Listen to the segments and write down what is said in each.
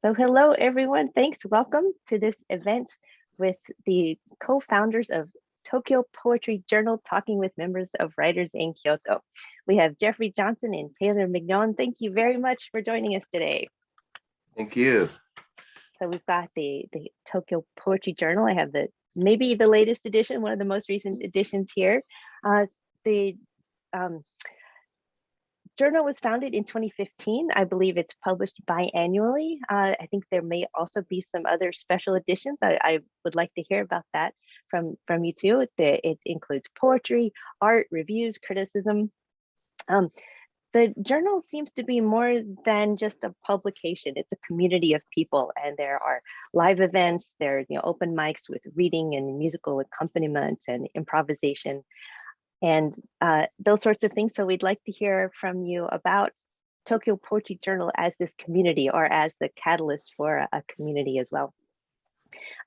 So hello, everyone. Thanks. Welcome to this event with the co-founders of Tokyo Poetry Journal, talking with members of Writers in Kyoto. We have Jeffrey Johnson and Taylor Mignon. Thank you very much for joining us today. Thank you. So we've got the Tokyo Poetry Journal. I have maybe the latest edition, one of the most recent editions here. The journal was founded in 2015. I believe it's published biannually. I think there may also be some other special editions. I would like to hear about that from you too. It includes poetry, art, reviews, criticism. The journal seems to be more than just a publication. It's a community of people, and there are live events. There's open mics with reading and musical accompaniment and improvisation, and those sorts of things. So we'd like to hear from you about Tokyo Poetry Journal as this community, or as the catalyst for a community as well.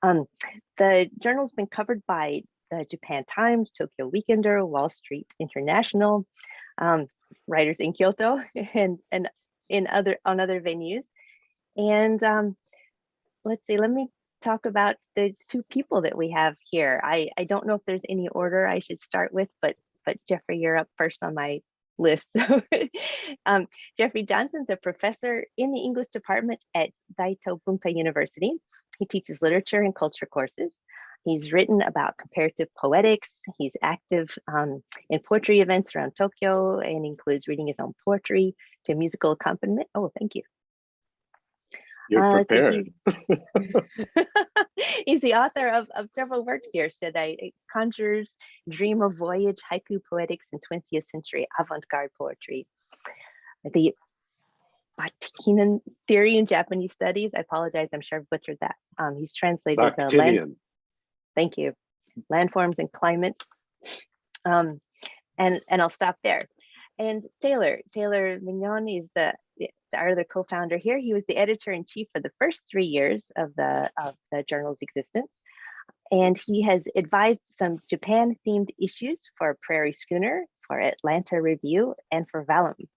The journal's been covered by the Japan Times, Tokyo Weekender, Wall Street International, Writers in Kyoto, and on other venues. And let's see, let me talk about the two people that we have here. I don't know if there's any order I should start with, but Jeffrey, you're up first on my list. Jeffrey Johnson's a professor in the English department at Daito Bunka University. He teaches literature and culture courses. He's written about comparative poetics. He's active in poetry events around Tokyo, and includes reading his own poetry to musical accompaniment. Oh, thank you. You're prepared. He's the author of several works here. It conjures dream of voyage, haiku poetics, and 20th century avant-garde poetry. The Bachikinan theory in Japanese studies. I apologize, I'm sure I've butchered that. He's translated the land. Thank you. Landforms and climates. And I'll stop there. And Taylor Mignon is our other co-founder here. He was the editor-in-chief for the first 3 years of the journal's existence. And he has advised some Japan-themed issues for Prairie Schooner, for Atlanta Review, and for Vallum.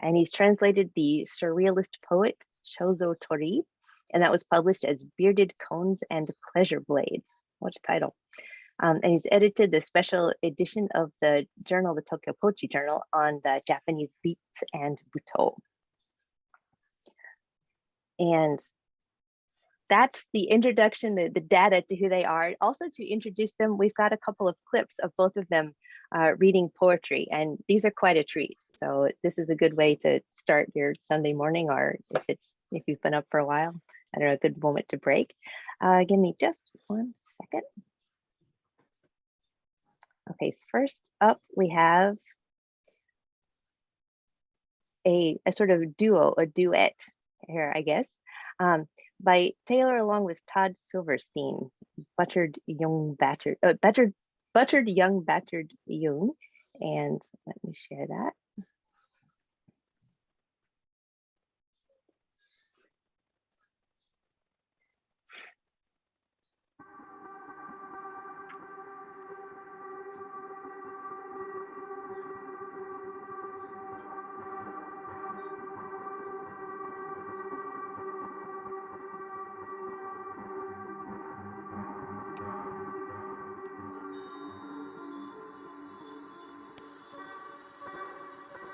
And he's translated the surrealist poet Shozo Tori, and that was published as Bearded Cones and Pleasure Blades. What a title. And he's edited the special edition of the journal, the Tokyo Poetry Journal, on the Japanese beats and buto. And that's the introduction, the data to who they are. Also, to introduce them, we've got a couple of clips of both of them reading poetry, and these are quite a treat. So this is a good way to start your Sunday morning, or if you've been up for a while, I don't know, a good moment to break. Give me just 1 second. Okay, first up we have a sort of duo, a duet here, I guess, by Taylor along with Todd Silverstein, Buttered Young Battered Young. And let me share that.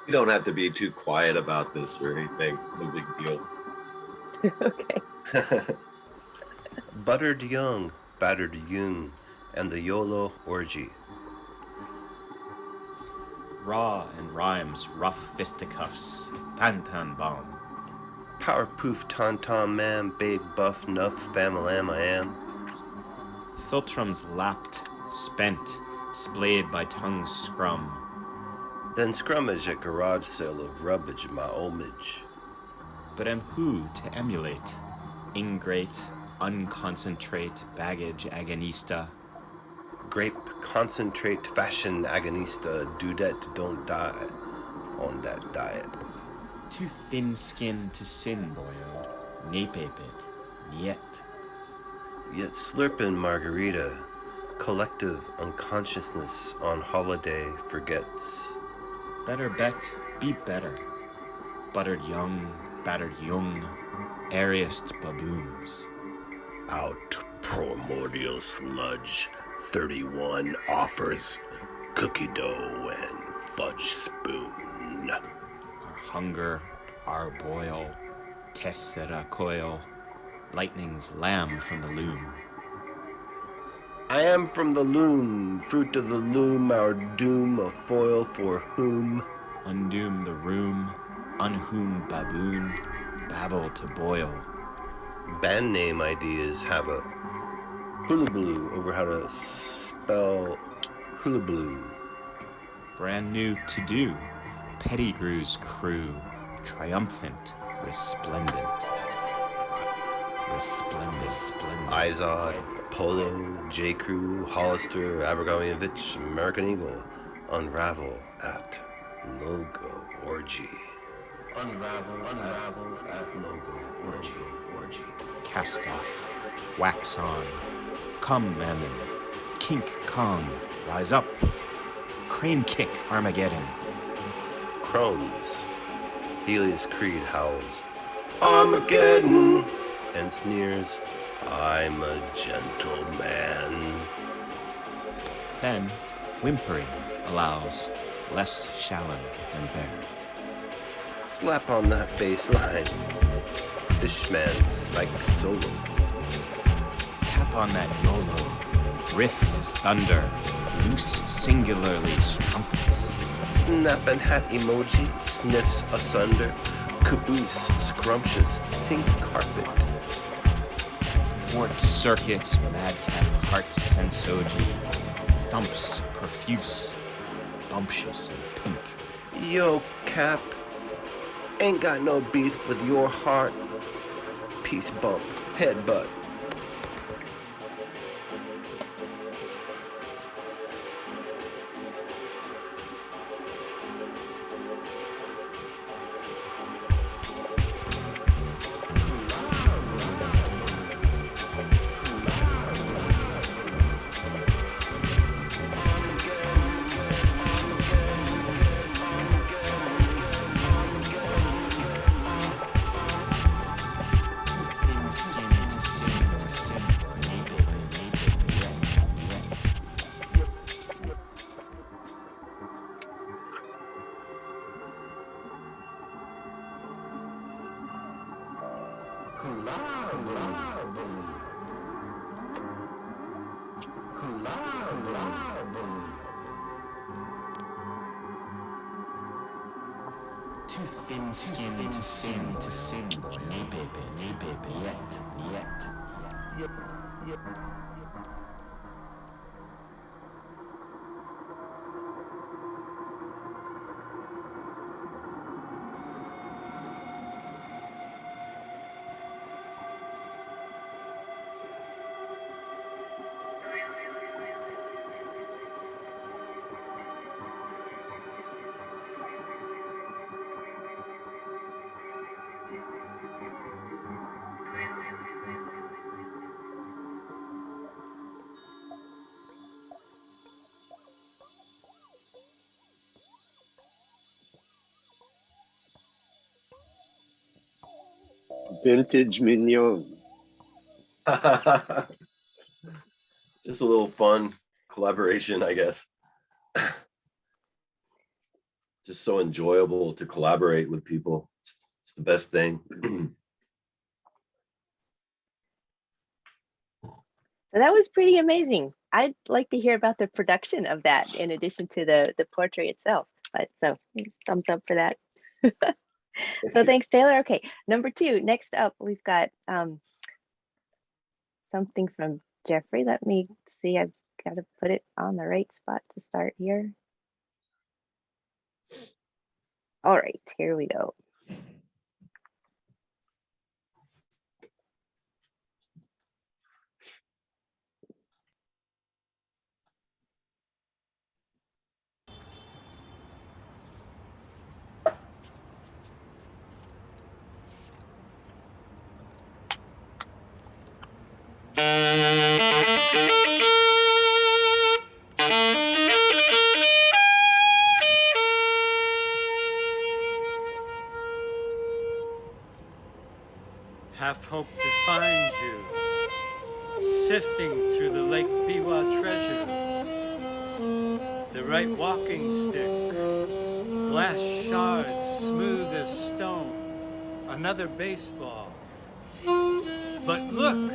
You don't have to be too quiet about this or anything. No big deal. Okay. Buttered Young, Battered Young, and the YOLO Orgy. Raw and rhymes, rough fisticuffs, tan-tan bomb. Power-proof ton-ton man, big buff nuff famalam I am. Philtrums lapped, spent, splayed by tongue's scrum. Then scrummage at garage sale of rubbage my homage. But am who to emulate? Ingrate, unconcentrate, baggage agonista. Grape concentrate fashion agonista, dudette don't die on that diet. Too thin-skinned to sin, boyo. Nape it, niet. Yet slurpin' margarita, collective unconsciousness on holiday forgets. Better bet, be better. Buttered young, battered young, airiest baboons. Out primordial sludge, 31 offers cookie dough and fudge spoon. Our hunger, our boil, tessera coil, lightning's lamb from the loom. I am from the loom, fruit of the loom, our doom, a foil for whom? Undoom the room, unwhom baboon, babble to boil. Band name ideas have a hullabaloo over how to spell hullabaloo. Brand new to do, Pettigrew's crew, triumphant, resplendent. Resplendent. Izod, Polo, J. Crew, Hollister, Abergawi and Fitch, American Eagle, unravel at logo orgy. Unravel at logo orgy. Cast off, wax on, come mammon, kink Kong, rise up, crane kick Armageddon. Crohn's, Helios Creed howls, Armageddon, and sneers, I'm a gentleman. Then, whimpering allows, less shallow than bear. Slap on that bass line, Fishman psych solo. Tap on that YOLO, riff as thunder, loose singularly strumpets. Snapping hat emoji, sniffs asunder, caboose, scrumptious, sink carpet. Thwart circuits, madcap heart sensoji, thumps profuse, bumptious and pink. Yo, Cap, ain't got no beef with your heart. Peace bump, headbutt. Too thin-skinned to sin, boy. Baby, yet. Yep. Vintage Mignon. Just a little fun collaboration, I guess. Just so enjoyable to collaborate with people. It's the best thing. So that was pretty amazing. I'd like to hear about the production of that in addition to the portrait itself. But so thumbs up for that. So thanks, Taylor. Okay, number 2. Next up, we've got something from Jeffrey. Let me see. I've got to put it on the right spot to start here. All right, here we go. half hope to find you, sifting through the Lake Biwa treasures, the right walking stick, glass shards smooth as stone, another baseball. But look,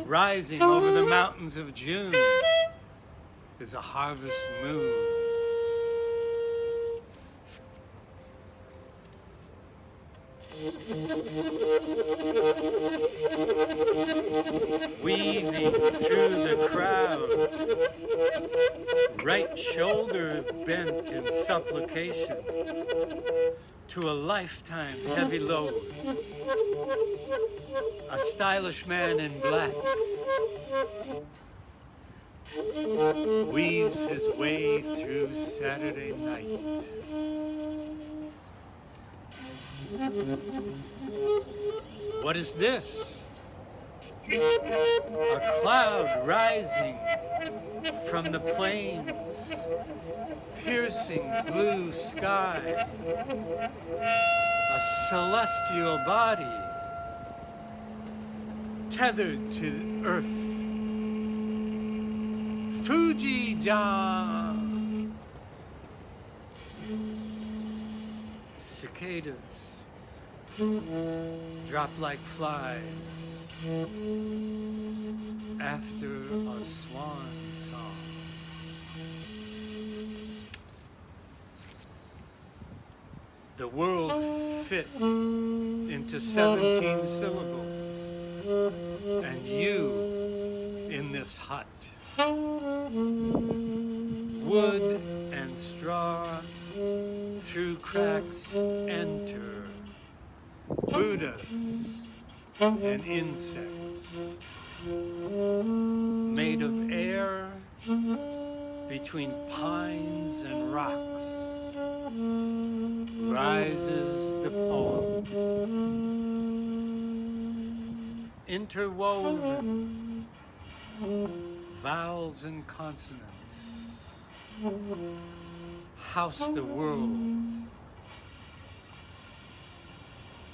rising over the mountains of June is a harvest moon. Weaving through the crowd, right shoulder bent in supplication to a lifetime heavy load. A stylish man in black weaves his way through Saturday night. What is this? A cloud rising from the plains, piercing blue sky. A celestial body tethered to earth. Fuji-jan! Cicadas drop like flies after a swan song. The world fit into 17 syllables, and you in this hut. Wood and straw through cracks enter Buddhas and insects, made of air between pines and rocks, rises the poem, interwoven vowels and consonants, house the world.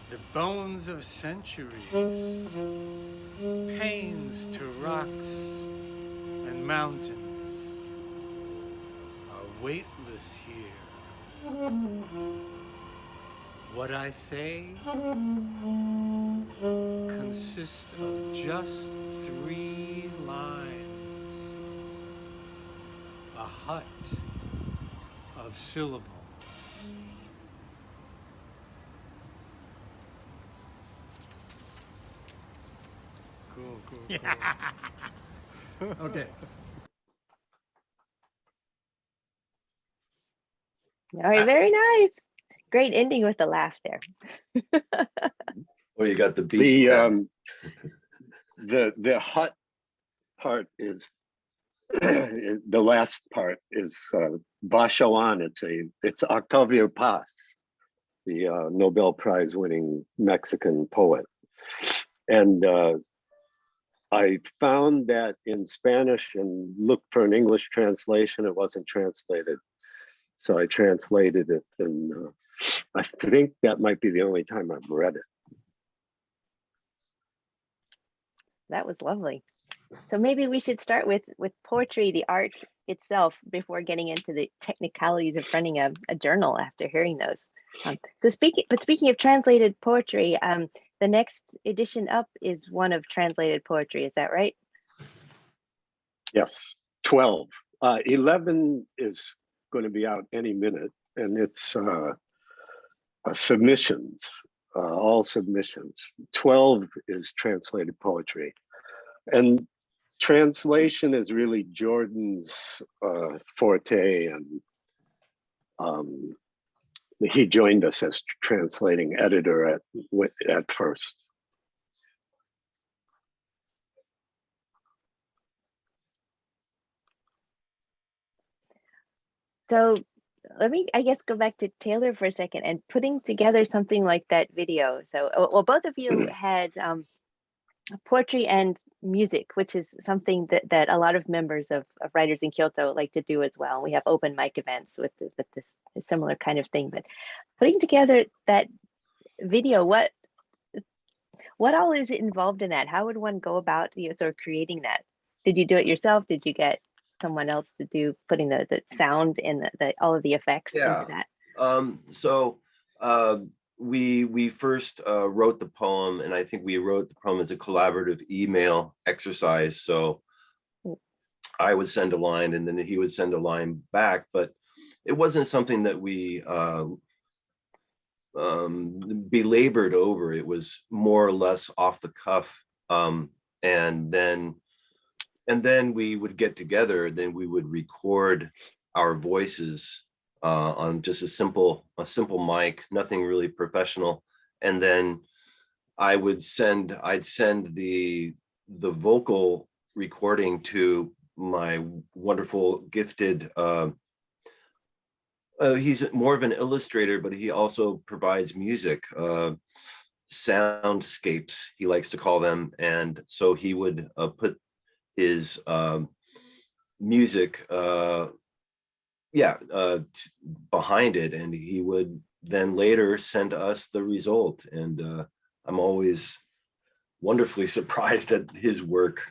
The bones of centuries, pains to rocks and mountains, are weightless here. What I say consists of just 3 lines, a hut of syllables. Cool, cool, cool. Okay. All right, very nice. Great ending with the laugh there. Oh, you got the beat. The hut part is the last part is Bashawan. It's Octavio Paz, the Nobel Prize winning Mexican poet. And I found that in Spanish and looked for an English translation. It wasn't translated. So I translated it, and I think that might be the only time I've read it. That was lovely. So maybe we should start with poetry, the art itself, before getting into the technicalities of running a journal after hearing those. Speaking of translated poetry, the next edition up is one of translated poetry. Is that right? Yes, 12. 11 is going to be out any minute, and it's submissions, all submissions. 12 is translated poetry, and translation is really Jordan's forte, and he joined us as translating editor at first. So let me, I guess, go back to Taylor for a second and putting together something like that video. So, well, both of you had poetry and music, which is something that a lot of members of writers in Kyoto like to do as well. We have open mic events with this similar kind of thing. But putting together that video, what what all is it involved in that? How would one go about, sort of creating that? Did you do it yourself? Did you get someone else to do putting the sound and the all of the effects into Yeah. that? So we first wrote the poem, and I think we wrote the poem as a collaborative email exercise. So I would send a line, and then he would send a line back, but it wasn't something that we belabored over. It was more or less off the cuff. And then we would get together, then we would record our voices on just a simple mic, nothing really professional. And then I'd send the vocal recording to my wonderful gifted he's more of an illustrator, but he also provides music, soundscapes, he likes to call them. And so he would put his music behind it, and he would then later send us the result. And I'm always wonderfully surprised at his work.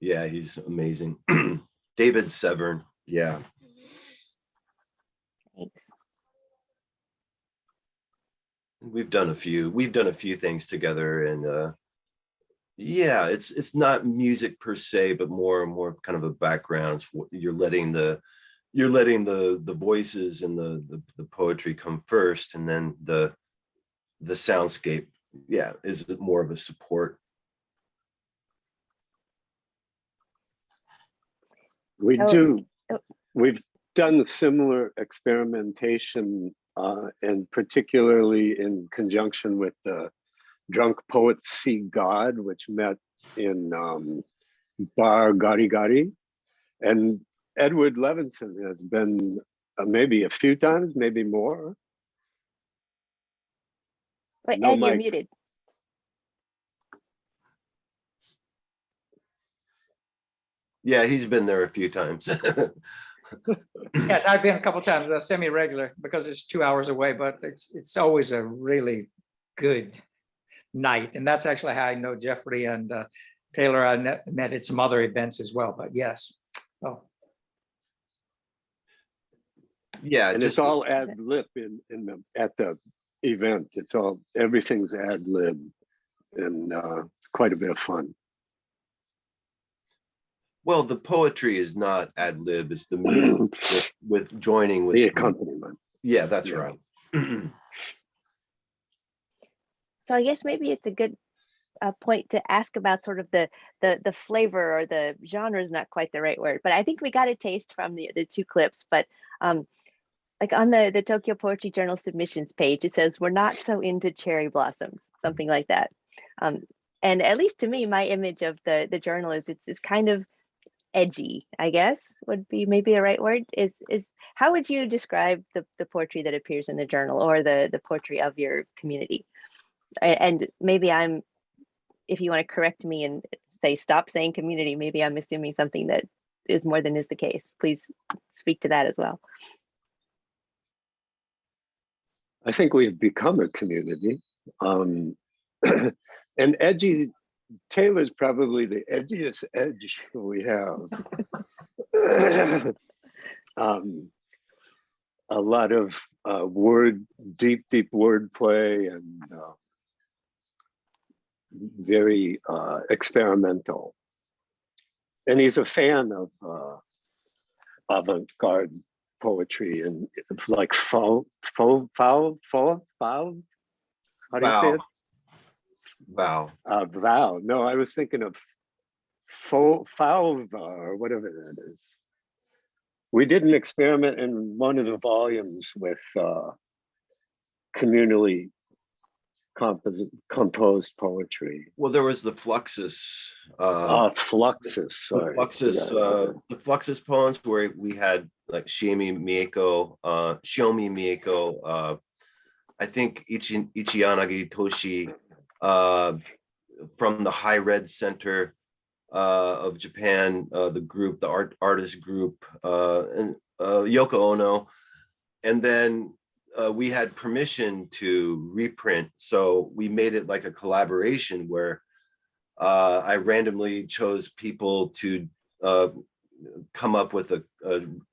Yeah, he's amazing. David Severn. Yeah. Thanks. We've done a few things together, and yeah, it's not music per se, but more kind of a background. You're letting the voices and the poetry come first, and then the soundscape, yeah, is more of a support. We've done similar experimentation, and particularly in conjunction with the Drunk Poets See God, which met in Bar Gari Gari. And Edward Levinson has been maybe a few times, maybe more. Wait, No Ed, you're mic. muted. Yeah, he's been there a few times. Yes, I've been a couple times, semi-regular, because it's 2 hours away, but it's always a really good night. And that's actually how I know Jeffrey and Taylor. I met at some other events as well, but yes. Oh. Yeah, and it's all ad lib at the event. Everything's ad lib, and it's quite a bit of fun. Well, the poetry is not ad lib; it's the music with joining with the accompaniment. Yeah, that's right. So I guess maybe it's a good point to ask about sort of the flavor, or the genre is not quite the right word, but I think we got a taste from the two clips. But like on the Tokyo Poetry Journal submissions page, it says we're not so into cherry blossoms, something like that. And at least to me, my image of the journal is it's kind of edgy, I guess would be maybe the right word. Is how would you describe the poetry that appears in the journal, or the poetry of your community? And maybe if you want to correct me and say stop saying community, maybe I'm assuming something that is more than is the case. Please speak to that as well. I think we've become a community. And edgy, Taylor's probably the edgiest edge we have. A lot of deep wordplay, and very experimental. And he's a fan of avant-garde poetry, and like how do you say it? Vow. Vow. No, I was thinking of Fauva, or whatever that is. We did an experiment in one of the volumes with communally composed poetry. Well, there was the Fluxus. Fluxus. Sorry. The Fluxus poems, where we had like Shiomi Mieko, I think Ichiyanagi Toshi, from the High Red Center of Japan, the group, the artist group, and Yoko Ono, and then we had permission to reprint, so we made it like a collaboration where I randomly chose people to come up with a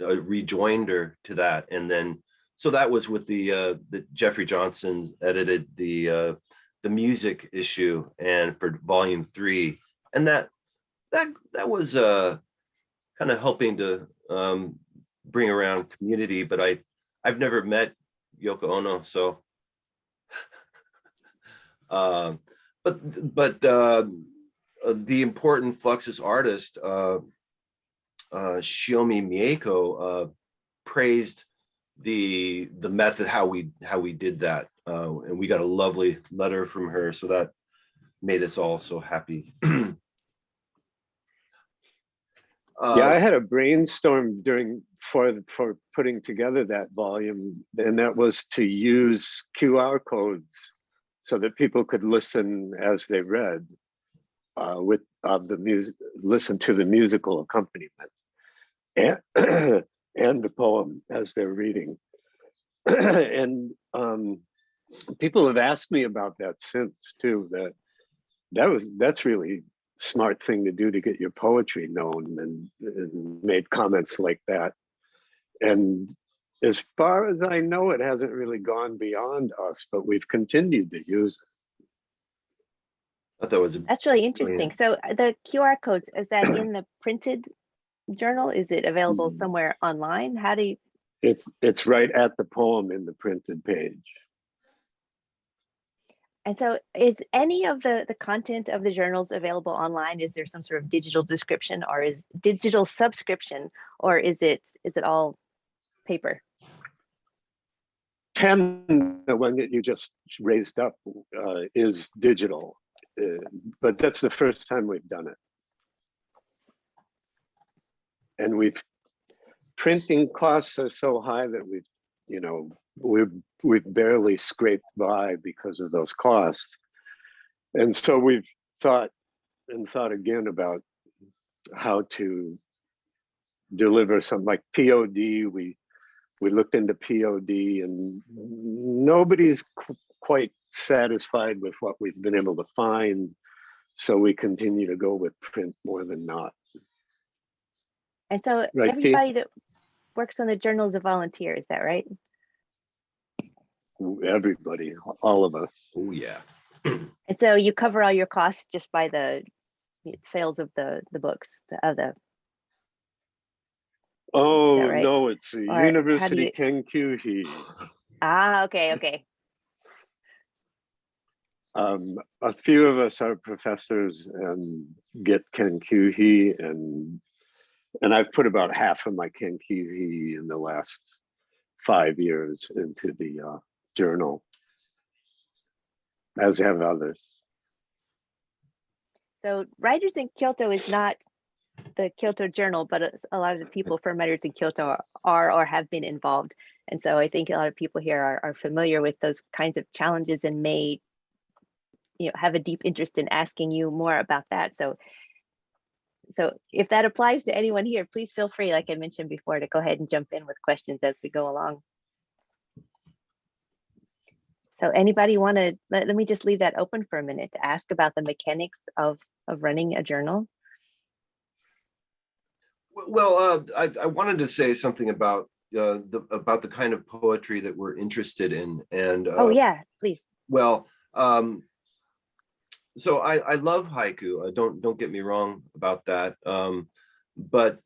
rejoinder to that, and then so that was with the Jeffrey Johnson edited the music issue, and for volume 3, and that was kind of helping to bring around community. But I've never met Yoko Ono, so but the important Fluxus artist Shiomi Mieko praised the method, how we did that, and we got a lovely letter from her, so that made us all so happy. Yeah, I had a brainstorm for putting together that volume, and that was to use QR codes so that people could listen as they read, with the music, listen to the musical accompaniment and and the poem as they're reading. And people have asked me about that since too. That's really smart thing to do to get your poetry known, and made comments like that. And as far as I know, it hasn't really gone beyond us, but we've continued to use it. I thought it was That's really interesting. So the QR codes, is that in the printed journal? Is it available somewhere online? How do you? It's right at the poem in the printed page. And so is any of the content of the journals available online? Is there some sort of digital description, or is digital subscription, or is it all paper? 10, the one that you just raised up, is digital, but that's the first time we've done it. And printing costs are so high that we've barely scraped by because of those costs. And so we've thought again about how to deliver something like POD. We looked into POD, and nobody's quite satisfied with what we've been able to find. So we continue to go with print more than not. And so Right, everybody that works on the journal is a volunteer, is that right? Everybody, all of us. oh yeah. And so you cover all your costs just by the sales of the books, of the. Oh, right? no, it's a Or university kenkyuhi. Okay. A few of us are professors and get kenkyuhi, and I've put about half of my kenkyuhi in the last 5 years into the journal, as have others. So Writers in Kyoto is not the Kyoto Journal, but a lot of the people from Writers in Kyoto are or have been involved. And so I think a lot of people here are familiar with those kinds of challenges and may have a deep interest in asking you more about that. So if that applies to anyone here, please feel free, like I mentioned before, to go ahead and jump in with questions as we go along. So anybody want to, let me just leave that open for a minute to ask about the mechanics of running a journal. Well, I wanted to say something about the kind of poetry that we're interested in, and oh yeah, please. Well, so I love haiku. Don't get me wrong about that. But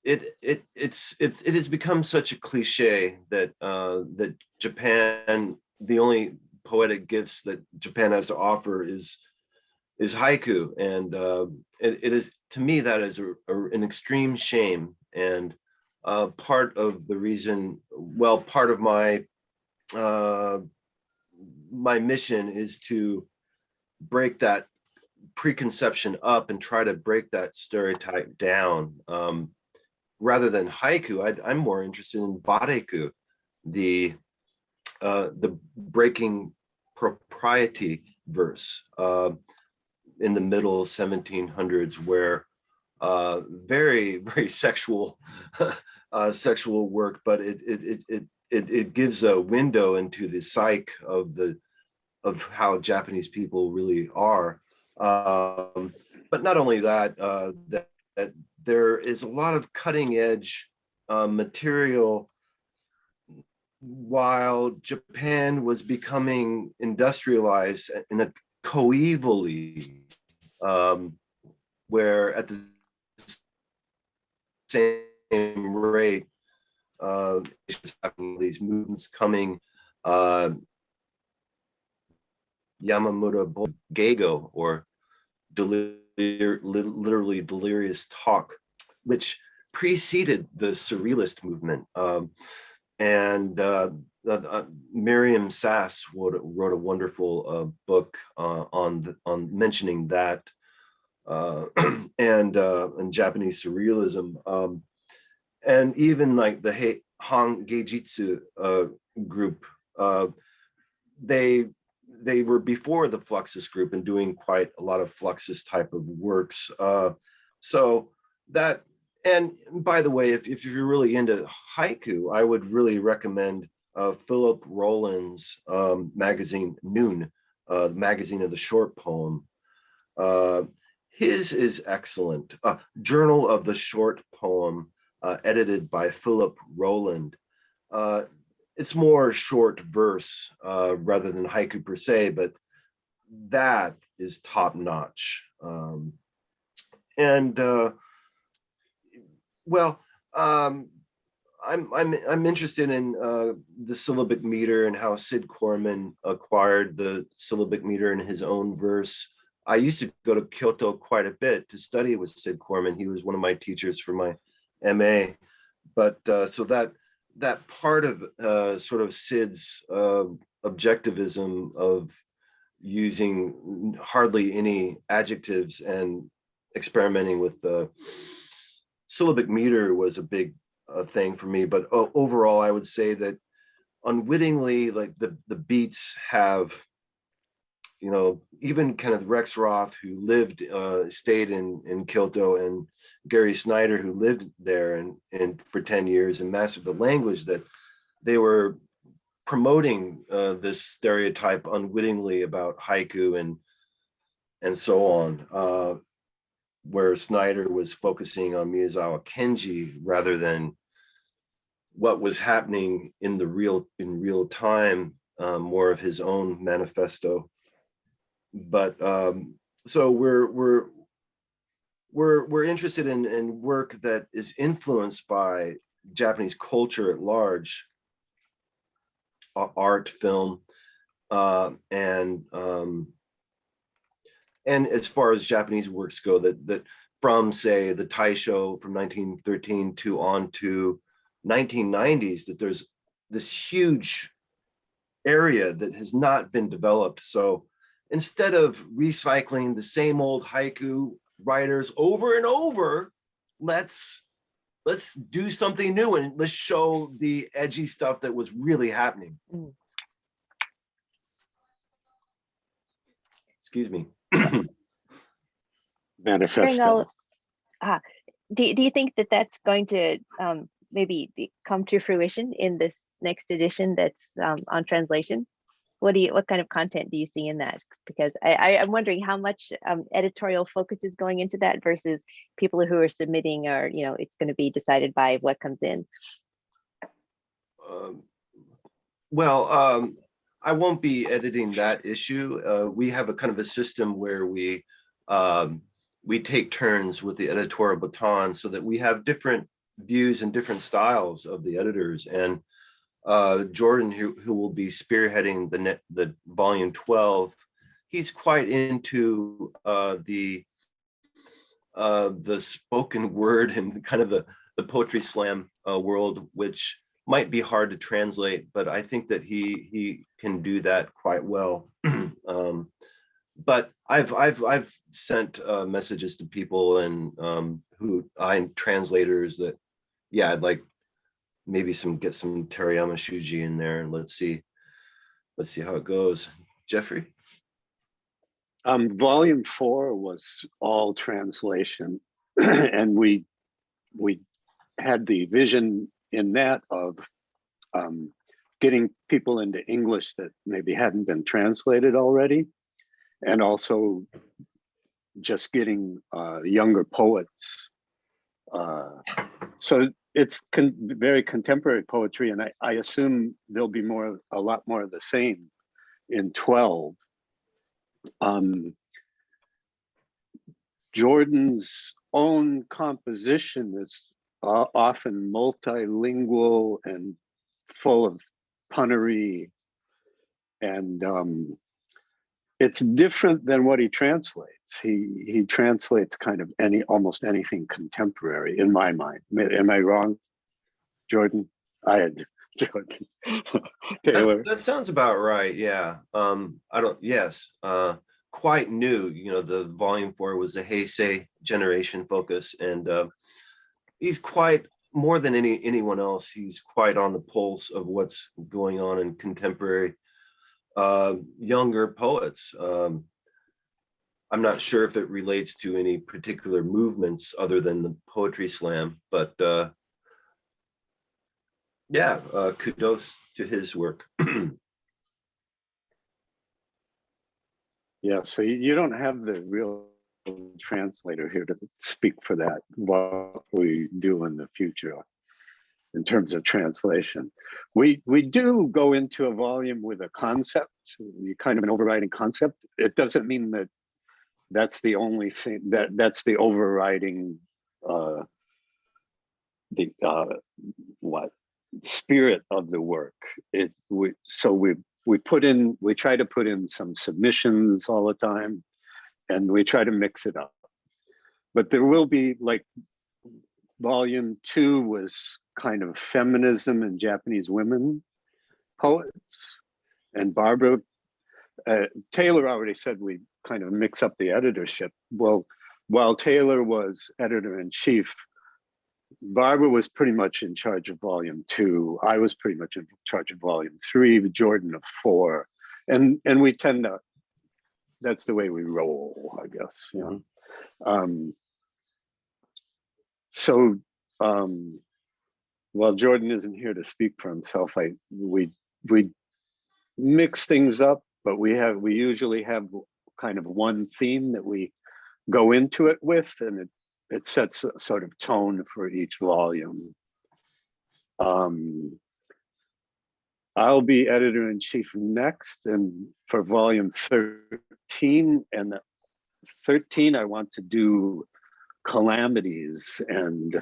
it has become such a cliche that that Japan, the only poetic gifts that Japan has to offer is haiku, and it is, to me, that is an extreme shame, and part of the reason, well, part of my my mission is to break that preconception up and try to break that stereotype down. Rather than haiku, I'm more interested in bareku, the breaking propriety verse in the middle 1700s, where very, very sexual sexual work, but it gives a window into the psyche of how Japanese people really are. But not only that, that there is a lot of cutting edge material while Japan was becoming industrialized in a coevally, where at the same rate, these movements coming, Yamamoto Geigo, or literally delirious talk, which preceded the surrealist movement. And Miriam Sass wrote a wonderful book on mentioning that, and Japanese surrealism, and even like the Han Geijitsu group. They were before the Fluxus group and doing quite a lot of Fluxus type of works. So that, and by the way, if you're really into haiku, I would really recommend Philip Rowland's magazine, Noon, magazine of the short poem. His is excellent. Journal of the Short Poem, edited by Philip Rowland. It's more short verse rather than haiku per se, but that is top notch. I'm interested in the syllabic meter and how Sid Corman acquired the syllabic meter in his own verse. I used to go to Kyoto quite a bit to study with Sid Corman. He was one of my teachers for my MA. But so that part of sort of Sid's objectivism of using hardly any adjectives and experimenting with the syllabic meter was a big thing for me. But overall, I would say that unwittingly, like the beats have, you know, even kind of Rex Roth, who stayed in Kyoto, and Gary Snyder, who lived there and for 10 years and mastered the language, that they were promoting this stereotype unwittingly about haiku and so on, where Snyder was focusing on Miyazawa Kenji rather than what was happening in real time, more of his own manifesto. But so we're interested in work that is influenced by Japanese culture at large, art, film, and as far as Japanese works go, that from, say, the Taisho from 1913 to on to 1990s, that there's this huge area that has not been developed. So instead of recycling the same old haiku writers over and over, let's do something new and let's show the edgy stuff that was really happening. Excuse me. Manifesto. Do you think that that's going to maybe come to fruition in this next edition that's on translation? What kind of content do you see in that? Because I'm wondering how much editorial focus is going into that versus people who are submitting, or, you know, it's going to be decided by what comes in. I won't be editing that issue. We have a kind of a system where we take turns with the editorial baton, so that we have different views and different styles of the editors. And Jordan, who will be spearheading the volume 12, he's quite into the spoken word and kind of the poetry slam world, which might be hard to translate, but I think that he can do that quite well. But I've sent messages to people and who I'm translators that, yeah, I'd like maybe get some Terayama Shuji in there, and let's see how it goes. Jeffrey? Volume 4 was all translation, and we had the vision in that of getting people into English that maybe hadn't been translated already, and also just getting younger poets. So it's very contemporary poetry, and I assume there'll be a lot more of the same in 12. Jordan's own composition is often multilingual and full of punnery, and it's different than what he translates. He translates kind of almost anything contemporary, in my mind. Am I wrong, Jordan? I had Jordan. Taylor. That sounds about right. Yeah. Yes. Quite new. The volume 4 was the Heisei generation focus, and he's quite, more than anyone else, he's quite on the pulse of what's going on in contemporary younger poets. I'm not sure if it relates to any particular movements other than the poetry slam, but yeah, kudos to his work. Yeah, so you don't have the real translator here to speak for that, what we do in the future in terms of translation. We do go into a volume with a concept, kind of an overriding concept. It doesn't mean that that's the only thing, that's the overriding spirit of the work. We try to put in some submissions all the time, and we try to mix it up. But there will be, like, volume 2 was kind of feminism and Japanese women poets, and Barbara Taylor already said we kind of mix up the editorship. Well, while Taylor was editor-in-chief, Barbara was pretty much in charge of volume 2. I was pretty much in charge of volume 3, Jordan of 4. And we tend to, that's the way we roll, I guess, while Jordan isn't here to speak for himself, we mix things up, but we usually have kind of one theme that we go into it with, and it sets a sort of tone for each volume. I'll be editor-in-chief next, and for volume 13, and 13 I want to do calamities and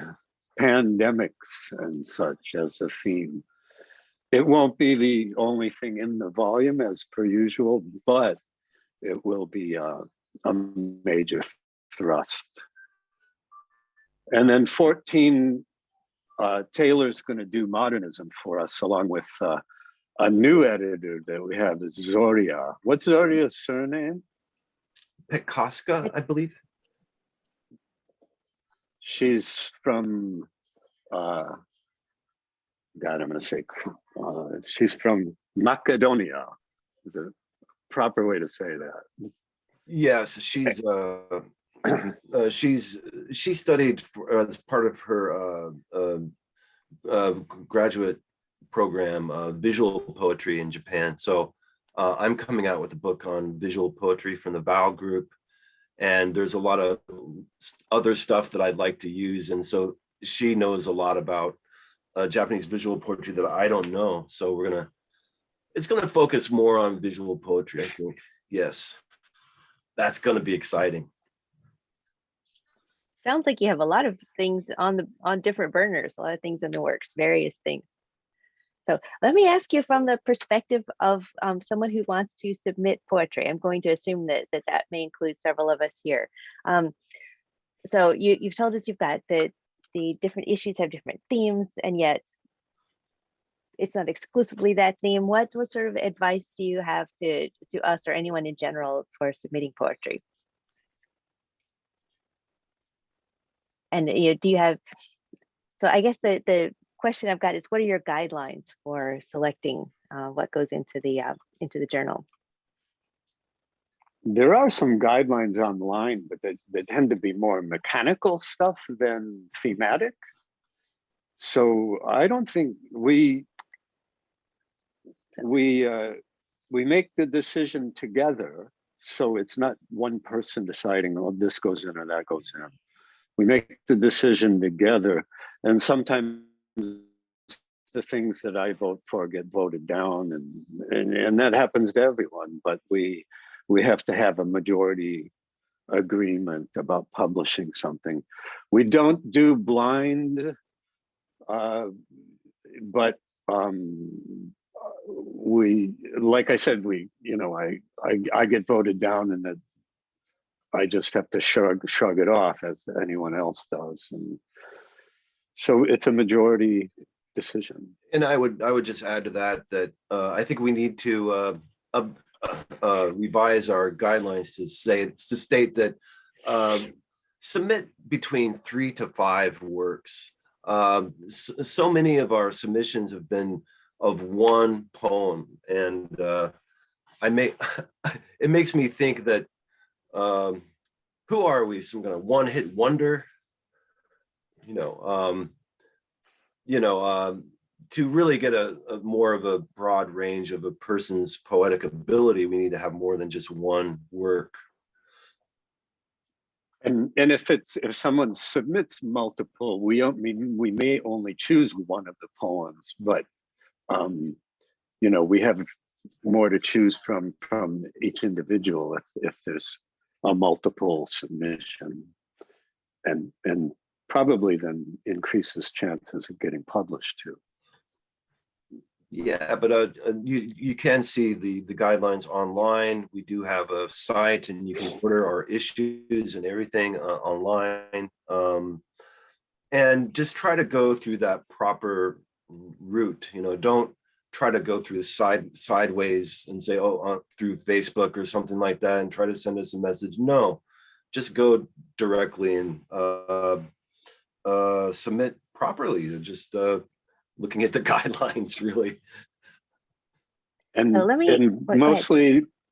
pandemics and such as a theme. It won't be the only thing in the volume as per usual, but it will be a major thrust. And then 14, Taylor's going to do modernism for us, along with a new editor that we have, is Zoria. What's Zoria's surname? Petkoska, I believe. She's from, God, I'm going to say, she's from Macedonia. Is the proper way to say that? Yes, she studied as part of her graduate program visual poetry in Japan. So I'm coming out with a book on visual poetry from the Val group, and there's a lot of other stuff that I'd like to use, and so she knows a lot about Japanese visual poetry that I don't know. So it's gonna focus more on visual poetry, I think. Yes, that's gonna be exciting. Sounds like you have a lot of things on different burners, a lot of things in the works, various things. So let me ask you from the perspective of someone who wants to submit poetry. I'm going to assume that may include several of us here. So you've told us you've got the different issues have different themes, and yet it's not exclusively that theme. What sort of advice do you have to us or anyone in general for submitting poetry? And do you have, so I guess the question I've got is, what are your guidelines for selecting what goes into the journal? There are some guidelines online, but they tend to be more mechanical stuff than thematic. So I don't think we make the decision together, so it's not one person deciding, oh, this goes in or that goes in. We make the decision together, and sometimes the things that I vote for get voted down, and that happens to everyone. But we have to have a majority agreement about publishing something. We don't do blind, but we, like I said, I get voted down, and that I just have to shrug it off as anyone else does, and so it's a majority decision. And I would just add to that I think we need to revise our guidelines to state that submit between 3 to 5 works. So many of our submissions have been of one poem, and it makes me think that who are we? Some kind of one-hit wonder? To really get a more of a broad range of a person's poetic ability, we need to have more than just one work. And if someone submits multiple, we may only choose one of the poems, but we have more to choose from each individual if there's a multiple submission, and probably then increases chances of getting published too. Yeah, but you can see the guidelines online. We do have a site, and you can order our issues and everything online. And just try to go through that proper route. Don't try to go through the sideways and say, through Facebook or something like that, and try to send us a message. No, just go directly and submit properly. Just looking at the guidelines, really. And,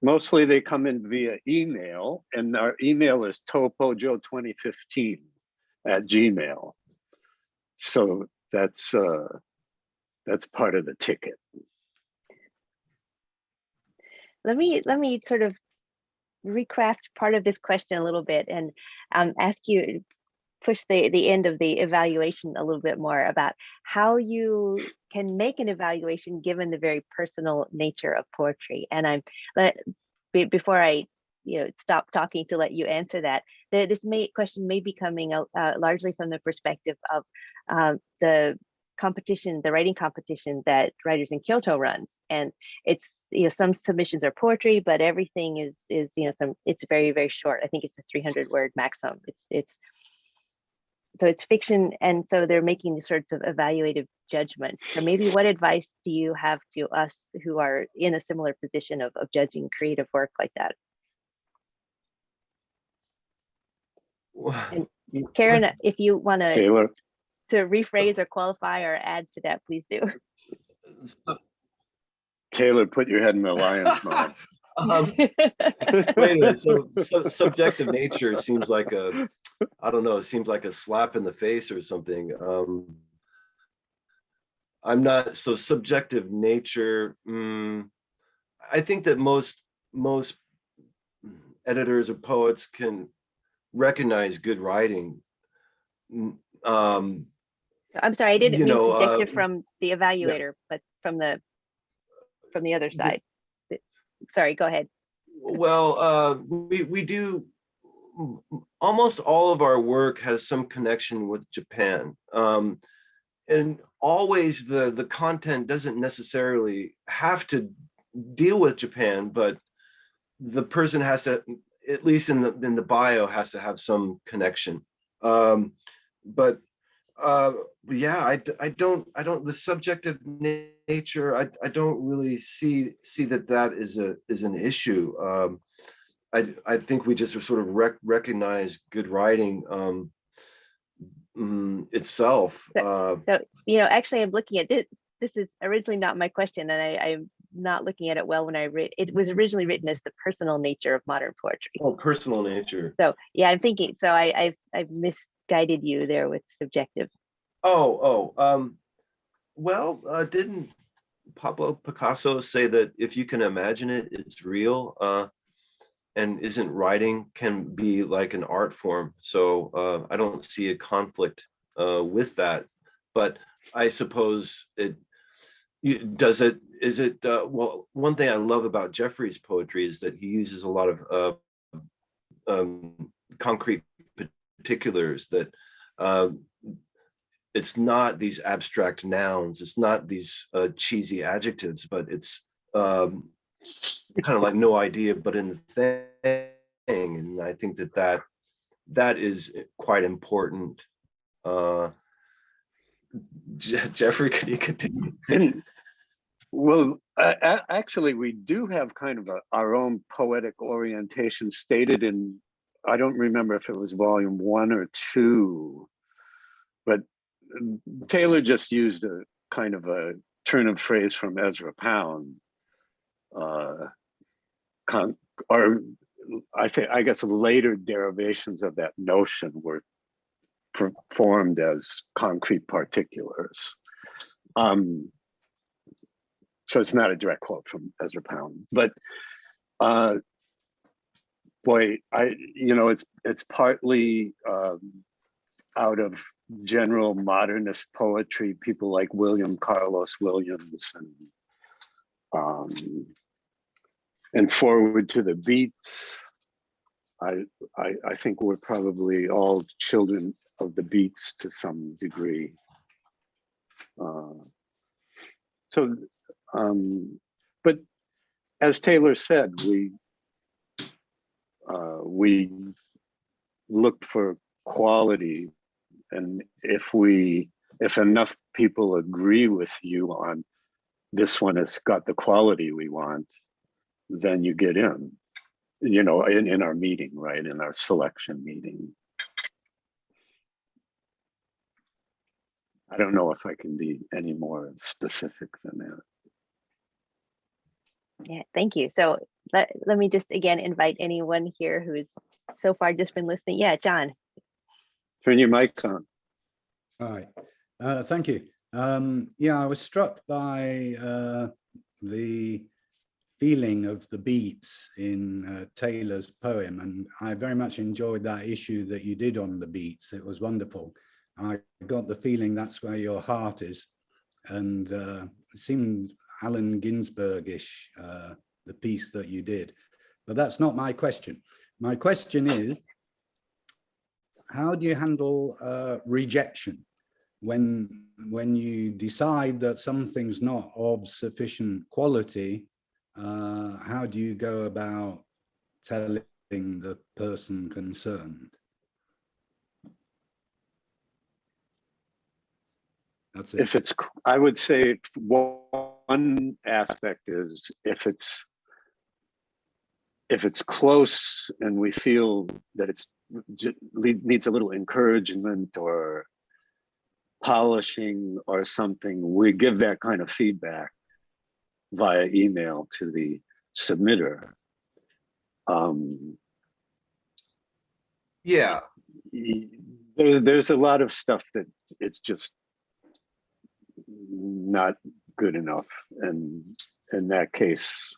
mostly they come in via email, and our email is topojo2015@gmail. So that's part of the ticket. Let me sort of recraft part of this question a little bit, and ask you, push the end of the evaluation a little bit more about how you can make an evaluation given the very personal nature of poetry. And before I stop talking to let you answer that, this question may be coming largely from the perspective of the writing competition that Writers in Kyoto runs. And it's some submissions are poetry, but everything is it's very, very short. I think it's a 300-word maximum. So it's fiction, and so they're making these sorts of evaluative judgments. So maybe what advice do you have to us who are in a similar position of judging creative work like that? And Karen, if you want to rephrase or qualify or add to that, please do. Taylor, put your head in the lion's mouth. Wait a minute. So subjective nature seems like it seems like a slap in the face or something. I'm not so subjective nature. I think that most editors or poets can recognize good writing. I'm sorry, I didn't mean subjective from the evaluator, but from the other side. Sorry, go ahead. Well, we do, almost all of our work has some connection with Japan. And always the content doesn't necessarily have to deal with Japan, but the person has to, at least in the bio, has to have some connection. But yeah, I don't the subjective nature, I don't really see that is an issue. I think we just sort of recognize good writing itself. So actually, I'm looking at this. This is originally not my question, and I'm not looking at it well when I read. It was originally written as the personal nature of modern poetry. Oh, personal nature. So yeah, I'm thinking. So I've misguided you there with subjective. Well, didn't Pablo Picasso say that if you can imagine it, it's real. And isn't writing can be like an art form. So I don't see a conflict with that. But I suppose well, one thing I love about Jeffrey's poetry is that he uses a lot of concrete particulars, that it's not these abstract nouns, it's not these cheesy adjectives, but it's kind of like no idea but in the thing. And I think that is quite important. Jeffrey, can you continue? Well, actually, we do have kind of our own poetic orientation stated in, I don't remember if it was volume 1 or 2, but Taylor just used a kind of a turn of phrase from Ezra Pound, or I guess later derivations of that notion were performed as concrete particulars. So it's not a direct quote from Ezra Pound, but boy, it's partly out of general modernist poetry, people like William Carlos Williams and Forward to the Beats. I think we're probably all children of the Beats to some degree. But as Taylor said, we look for quality, and if enough people agree with you on this one has got the quality we want, then you get in, in our meeting, right, in our selection meeting. I don't know if I can be any more specific than that. Yeah, thank you. So let me just again invite anyone here who's so far just been listening. Yeah, John. Turn your mic on. All right. Thank you. Yeah, I was struck by the feeling of the beats in Taylor's poem, and I very much enjoyed that issue that you did on the beats. It was wonderful. I got the feeling that's where your heart is, and it seemed Allen Ginsberg-ish, the piece that you did. But that's not my question. My question is, how do you handle rejection when you decide that something's not of sufficient quality? How do you go about telling the person concerned? That's it. I would say one aspect is if it's close and we feel that it's needs a little encouragement or polishing or something, we give that kind of feedback via email to the submitter. Yeah, there's a lot of stuff that it's just not good enough, and in that case,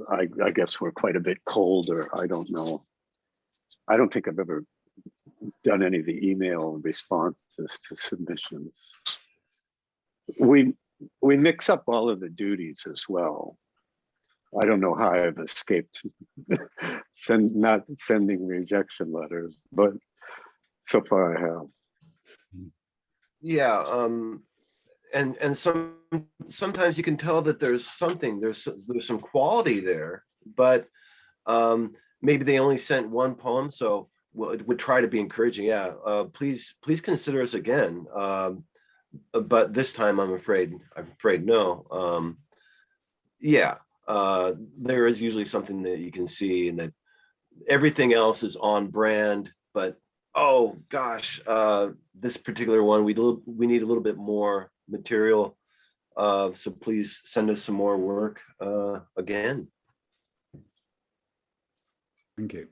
I guess we're quite a bit colder. I don't know. I don't think I've ever done any of the email responses to submissions. We mix up all of the duties as well. I don't know how I've escaped not sending rejection letters, but so far I have. Yeah, and sometimes you can tell that there's some quality there, but maybe they only sent one poem, so it would try to be encouraging. Yeah, please consider us again. But this time I'm afraid no. Yeah, there is usually something that you can see, and that everything else is on brand, but oh gosh, this particular one we need a little bit more material, so please send us some more work again. Thank you.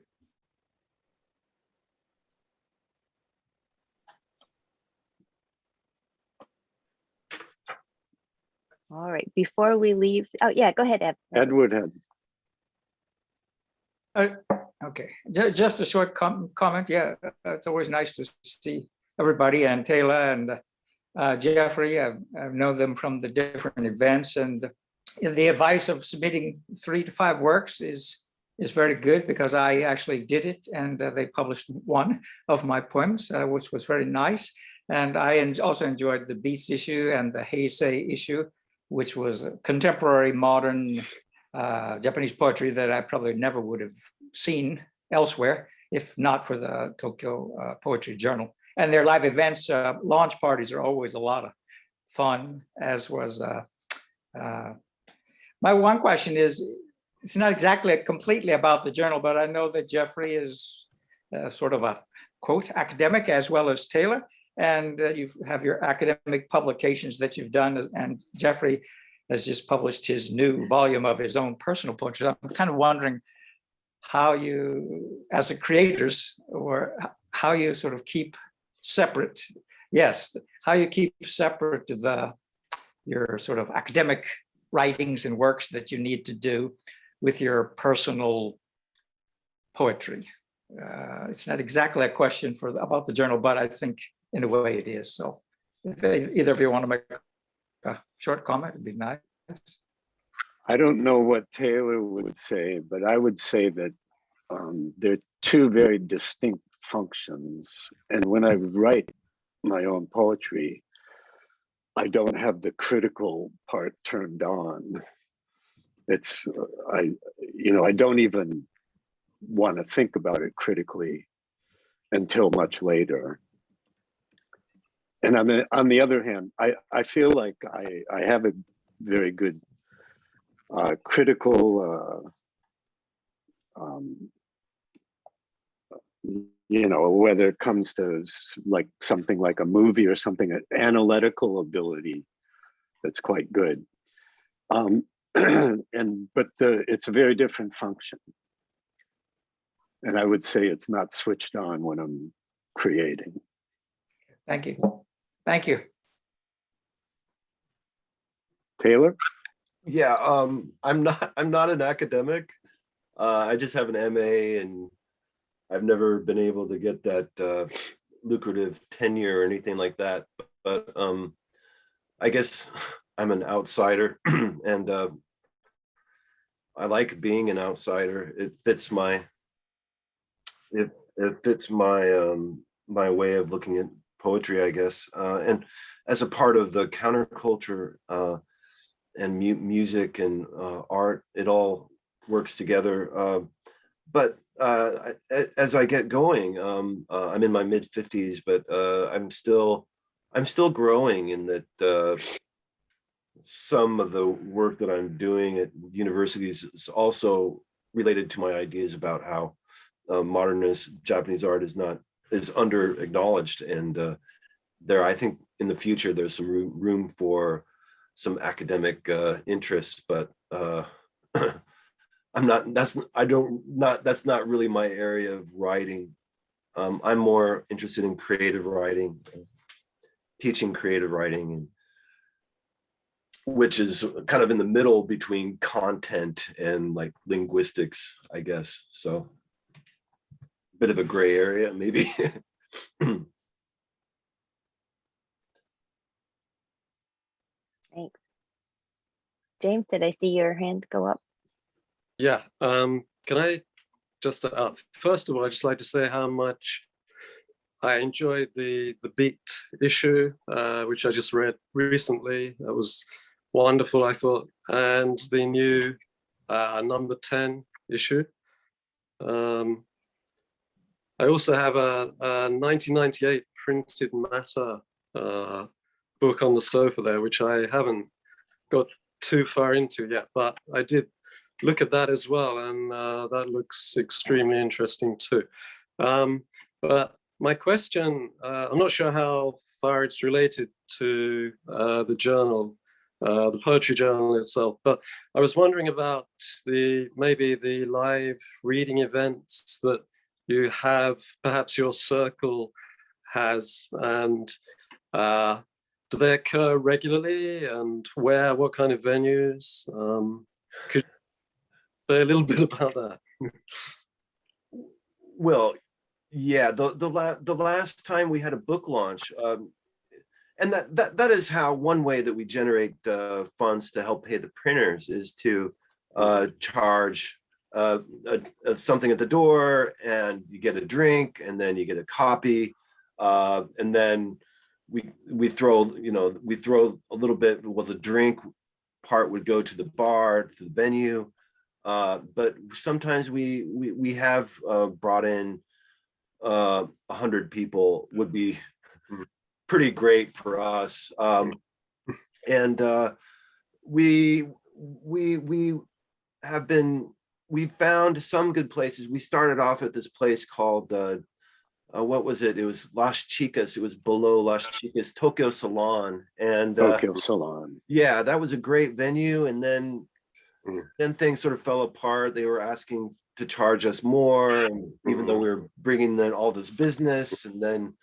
All right, before we leave, oh yeah, go ahead, Ed. Edward had. Okay, just a short comment. Yeah, it's always nice to see everybody, and Taylor and Jeffrey. I've known them from the different events, and the advice of submitting 3 to 5 works is very good, because I actually did it, and they published one of my poems, which was very nice. And I also enjoyed the Beats issue and the Heisei issue, which was contemporary modern Japanese poetry that I probably never would have seen elsewhere if not for the Tokyo Poetry Journal. And their live events, launch parties are always a lot of fun, as was my one question is, it's not exactly completely about the journal, but I know that Jeffrey is sort of a quote academic as well as Taylor, and you have your academic publications that you've done, and Jeffrey has just published his new volume of his own personal poetry. I'm kind of wondering how you, as a creators, or how you sort of keep separate, yes, how you keep separate your sort of academic writings and works that you need to do with your personal poetry. It's not exactly a question about the journal, but I think in a way it is. So if either of you want to make a short comment, it'd be nice. I don't know what Taylor would say, but I would say that there are 2 very distinct functions. And when I write my own poetry, I don't have the critical part turned on. It's, I don't even want to think about it critically until much later. And on the other hand, I feel like I have a very good critical, whether it comes to like something like a movie or something, an analytical ability that's quite good. But it's a very different function. And I would say it's not switched on when I'm creating. Thank you. Thank you. Taylor? Yeah, I'm not an academic. I just have an MA, and I've never been able to get that lucrative tenure or anything like that. But I guess I'm an outsider, and I like being an outsider. It fits my my way of looking at poetry, I guess. And as a part of the counterculture and music and art, it all works together. But as I get going, I'm in my mid 50s, but I'm still growing in that. Some of the work that I'm doing at universities is also related to my ideas about how modernist Japanese art is under acknowledged, and I think in the future there's some room for some academic interests, but that's not really my area of writing. I'm more interested in creative writing, teaching creative writing, and which is kind of in the middle between content and like linguistics, I guess. So a bit of a gray area, maybe. Thanks. James, did I see your hand go up? Yeah. Can I just, first of all, I'd just like to say how much I enjoyed the Beat issue, which I just read recently. That was wonderful, I thought, and the new number 10 issue. I also have a 1998 printed matter book on the sofa there, which I haven't got too far into yet, but I did look at that as well, and that looks extremely interesting too. But my question, I'm not sure how far it's related to the journal, the poetry journal itself, but I was wondering about maybe the live reading events that you have, perhaps your circle has, and do they occur regularly, and where? What kind of venues? Could you say a little bit about that? Well, yeah, the last time we had a book launch, and that is how one way that we generate funds to help pay the printers is to charge something at the door, and you get a drink, and then you get a copy, and then we throw a little bit. Well, the drink part would go to the bar, to the venue, but sometimes we have brought in 100 people. Would be pretty great for us, and we found some good places. We started off at this place called what was it? It was Las Chicas. It was below Las Chicas, Tokyo Salon, and Tokyo Salon. yeah, that was a great venue. And then things sort of fell apart. They were asking to charge us more, and even though we were bringing in all this business, and then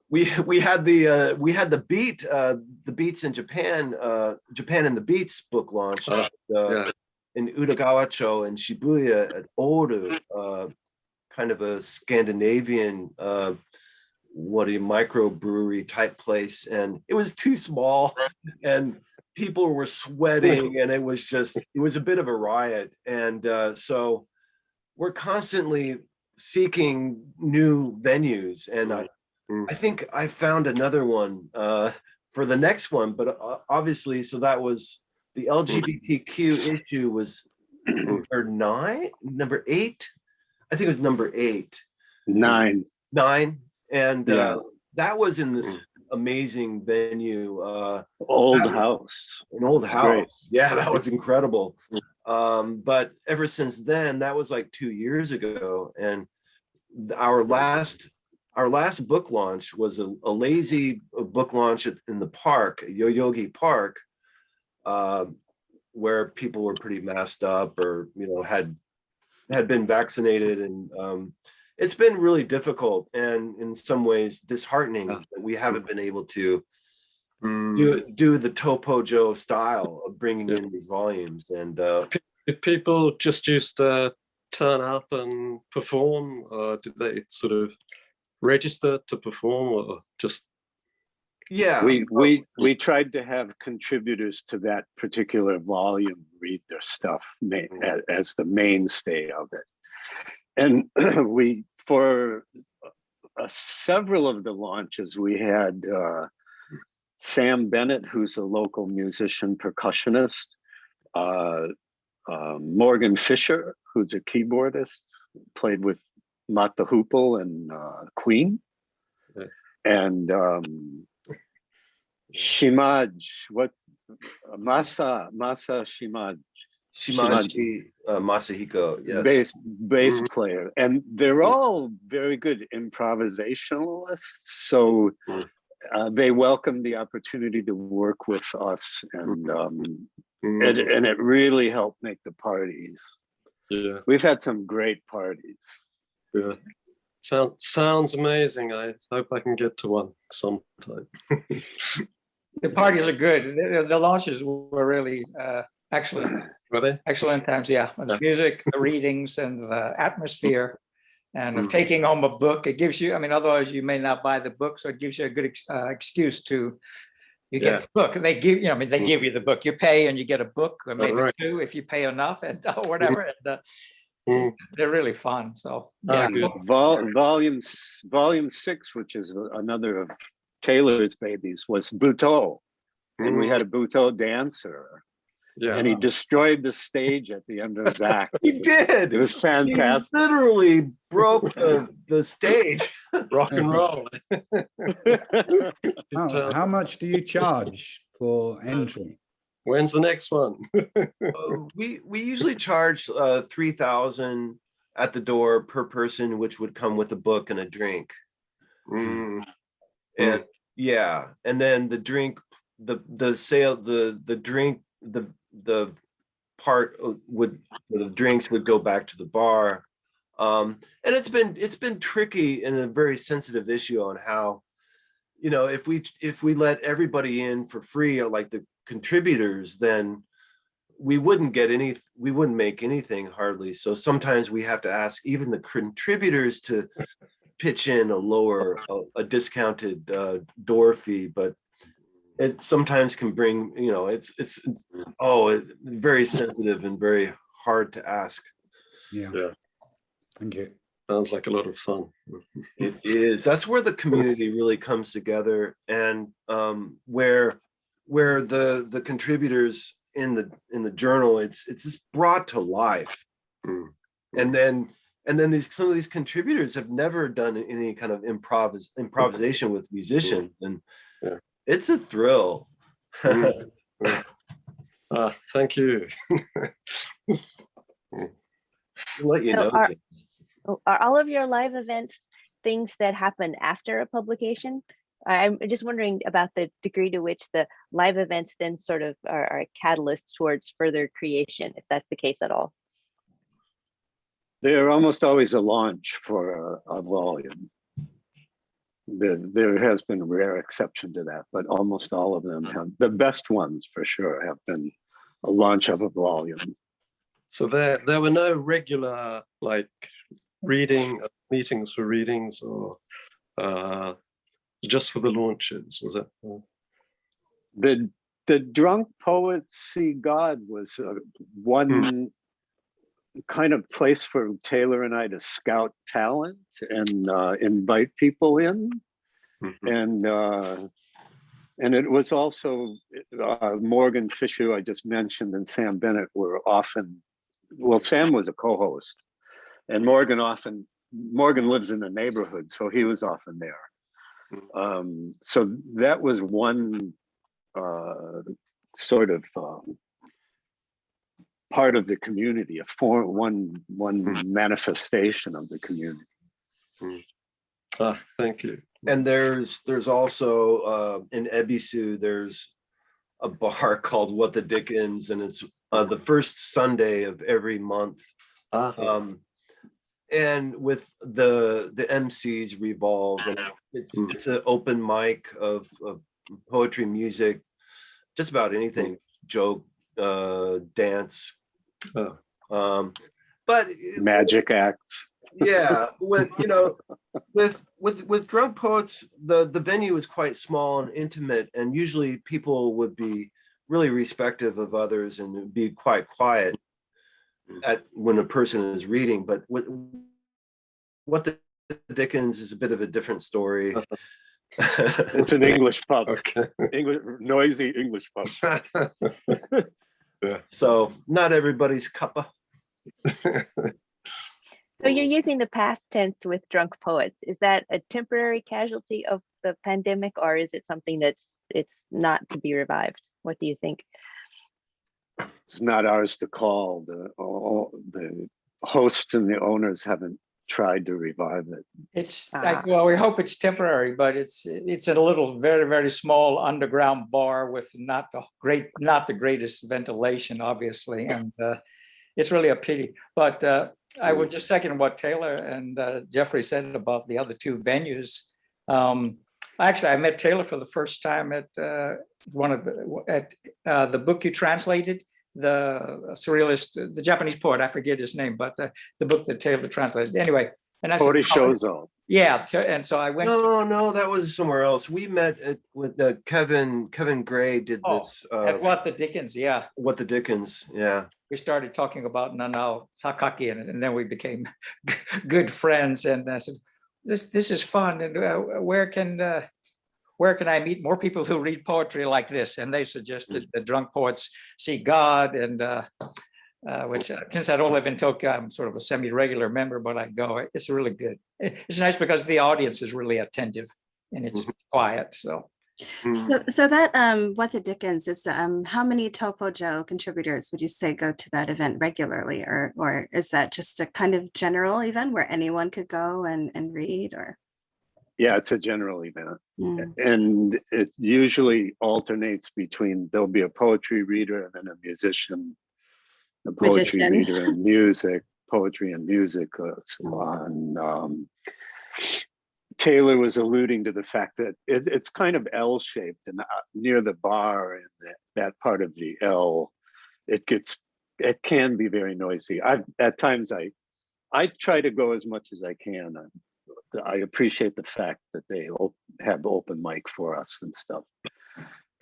we had the Beats in Japan, Japan and the Beats book launch in Udagawacho and Shibuya at Oru, kind of a Scandinavian microbrewery type place, and it was too small, and people were sweating, and it was a bit of a riot. And so we're constantly seeking new venues, and I think I found another one for the next one, but obviously, so that was the LGBTQ issue was number 8. I think it was number 8. 9. And that was in this amazing venue. Old house. An old house. Great. Yeah, that was incredible. But ever since then, that was like 2 years ago. And our last book launch was a lazy book launch in the park, Yoyogi Park, where people were pretty masked up, or had been vaccinated, and it's been really difficult and in some ways disheartening that we haven't been able to do the Topo Joe style of bringing in these volumes. And did people just used to turn up and perform, or did they sort of register to perform, or just? Yeah, we tried to have contributors to that particular volume read their stuff as the mainstay of it, and for several of the launches we had Sam Bennett, who's a local musician percussionist, Morgan Fisher, who's a keyboardist, played with Mata Hoople and Queen, and Shimaj, Masa Shimaj. Shimaji Masahiko, yes. Bass player. And they're all very good improvisationalists. So they welcomed the opportunity to work with us, and it really helped make the parties. Yeah. We've had some great parties. Yeah. Sounds amazing. I hope I can get to one sometime. The parties are good. The launches were really excellent. Were they? Excellent times, yeah. The music, the readings, and the atmosphere, and of taking home a book. It gives you, otherwise you may not buy the book, so it gives you a good excuse to, you get the book. And they give you the book. You pay and you get a book, or maybe 2 if you pay enough, and whatever. And, they're really fun. So yeah. Volume 6, which is another of Taylor's babies, was Butoh, and we had a Butoh dancer. Yeah. And he destroyed the stage at the end of his act. He did. It was fantastic. He literally broke the stage. Rock and roll. How much do you charge for entry? When's the next one? We usually charge $3,000 at the door per person, which would come with a book and a drink. And and then the drink, the part the drinks would go back to the bar. And it's been tricky and a very sensitive issue on how you know, if we let everybody in for free, like the contributors, then we wouldn't make anything hardly. So sometimes we have to ask even the contributors to pitch in a discounted door fee, but it sometimes can bring, you know, it's very sensitive and very hard to ask. Yeah. Thank you. Sounds like a lot of fun. It is. That's where the community really comes together, and where the contributors in the journal, it's just brought to life. And then some of these contributors have never done any kind of improvisation with musicians, and it's a thrill. Thank you. I'll let you So know. are all of your live events things that happen after a publication? I'm just wondering about the degree to which the live events then sort of are a catalyst towards further creation, if that's the case at all. They're almost always a launch for a volume. There has been a rare exception to that, but almost all of them have, the best ones for sure, have been a launch of a volume. So there were no regular like meetings for readings, or just for the launches, was it? The Drunk Poets See God was one kind of place for Taylor and I to scout talent and invite people in. And it was also Morgan Fisher, I just mentioned, and Sam Bennett were often, well, Sam was a co-host, and Morgan lives in the neighborhood, so he was often there. So that was one sort of part of the community, one manifestation of the community. Thank you. And there's also in Ebisu, there's a bar called What the Dickens, and it's the first Sunday of every month. And with the MCs revolve, and it's an open mic of poetry, music, just about anything, joke, dance, but magic acts. Yeah, with Drunk Poets, the venue is quite small and intimate, and usually people would be really respectful of others and be quite quiet when a person is reading. But What the Dickens is a bit of a different story. It's an English pub. Okay. Noisy English pub. So not everybody's cuppa. So you're using the past tense with Drunk Poets. Is that a temporary casualty of the pandemic, or is it something it's not to be revived? What do you think? It's not ours to call. The hosts and the owners haven't tried to revive it. It's like, well, we hope it's temporary, but it's a little very, very small underground bar with not the greatest ventilation, obviously, and it's really a pity. But I would just second what Taylor and Jeffrey said about the other two venues. Actually, I met Taylor for the first time at the book you translated, the surrealist, the Japanese poet, I forget his name, but the book that Taylor translated. Anyway, and I said, Shozo. Yeah, and so I went. No, that was somewhere else. We met with Kevin Gray did this. At What the Dickens, yeah. What the Dickens, yeah. We started talking about Nanao Sakaki, and then we became good friends. And I said, "This is fun. And where can I meet more people who read poetry like this?" And they suggested the Drunk Poets See God, and which since I don't live in Tokyo, I'm sort of a semi-regular member, but I go. It's really good. It's nice because the audience is really attentive and it's quiet. So that What the Dickens is how many Topojo contributors would you say go to that event regularly, or is that just a kind of general event where anyone could go and read? Or yeah, it's a general event, and it usually alternates between there'll be a poetry reader and then a musician, a poetry reader and music, poetry and music on Taylor was alluding to the fact that it's kind of L-shaped, and near the bar and that part of the L, it can be very noisy. At times I try to go as much as I can. I appreciate the fact that they have open mic for us and stuff.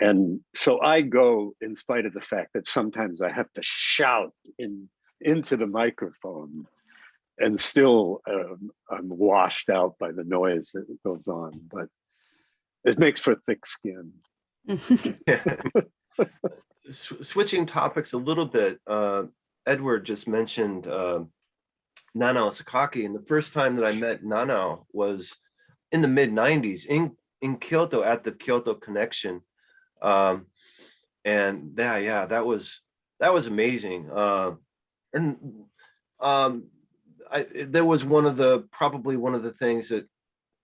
And so I go in spite of the fact that sometimes I have to shout into the microphone, and still I'm washed out by the noise that goes on, but it makes for thick skin. Switching topics a little bit, Edward just mentioned Nanao Sakaki, and the first time that I met Nanao was in the mid-90s in Kyoto at the Kyoto Connection. And that was amazing. There was probably one of the things that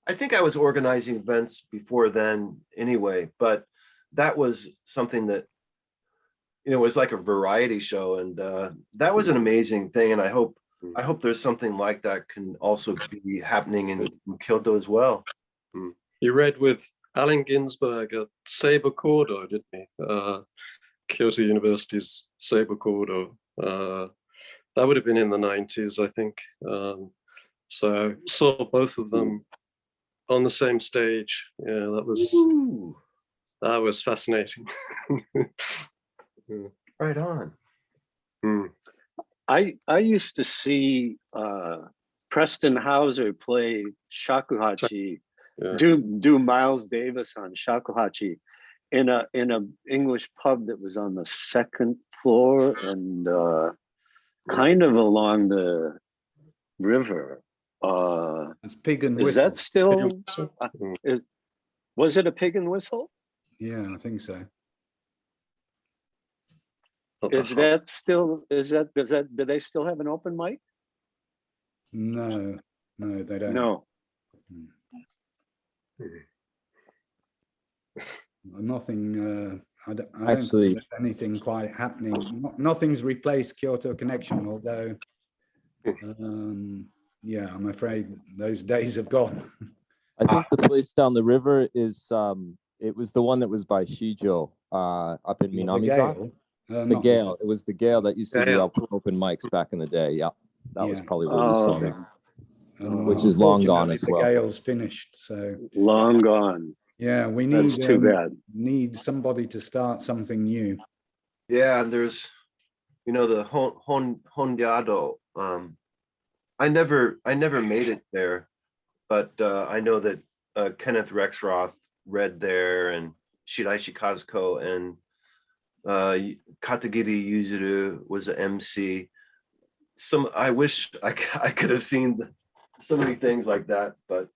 I think I was organizing events before then anyway, but that was something that, was like a variety show, and that was an amazing thing. And I hope there's something like that can also be happening in Kyoto as well. You read with Allen Ginsberg at Saber Cordo, didn't he? Kyoto University's Saber Cordo. That would have been in the 90s, I think. So saw both of them on the same stage. Yeah, that was fascinating. Right on. I used to see Preston Hauser play shakuhachi, do Miles Davis on shakuhachi in a English pub that was on the second floor and kind of along the river. It's Pig and Whistle. Is that still? Was it a Pig and Whistle? Yeah, I think so. Is that still? Do they still have an open mic? No, they don't. No. Nothing. I don't Actually, think there's anything quite happening. Nothing's replaced Kyoto Connection, although, yeah, I'm afraid those days have gone. I think the place down the river is it was the one that was by Shijo up in Minamiza. The Gale. It was the Gale that used to do open mics back in the day. Yeah, that was probably where we saw them, which is long gone as well. The Gale's finished, so long gone. Yeah, we need. That's too bad. Need somebody to start something new. Yeah, and there's, the Hondyado. I never made it there, but I know that Kenneth Rexroth read there, and Shiraishi Kazuko, and Katagiri Yuzuru was an MC. I wish I could have seen so many things like that, but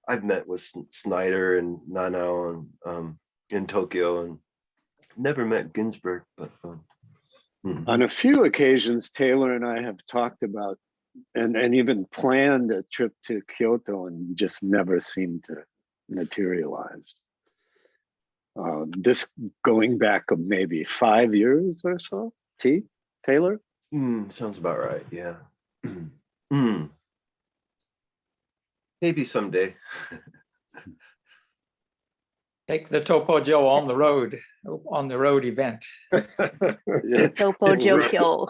I've met with Snyder and Nanao and in Tokyo, and never met Ginsberg, but on a few occasions, Taylor and I have talked about and even planned a trip to Kyoto, and just never seemed to materialize. This going back maybe 5 years or so. Taylor? Sounds about right. Yeah. Maybe someday. Take the Topo Joe on the road event. Topo Joe.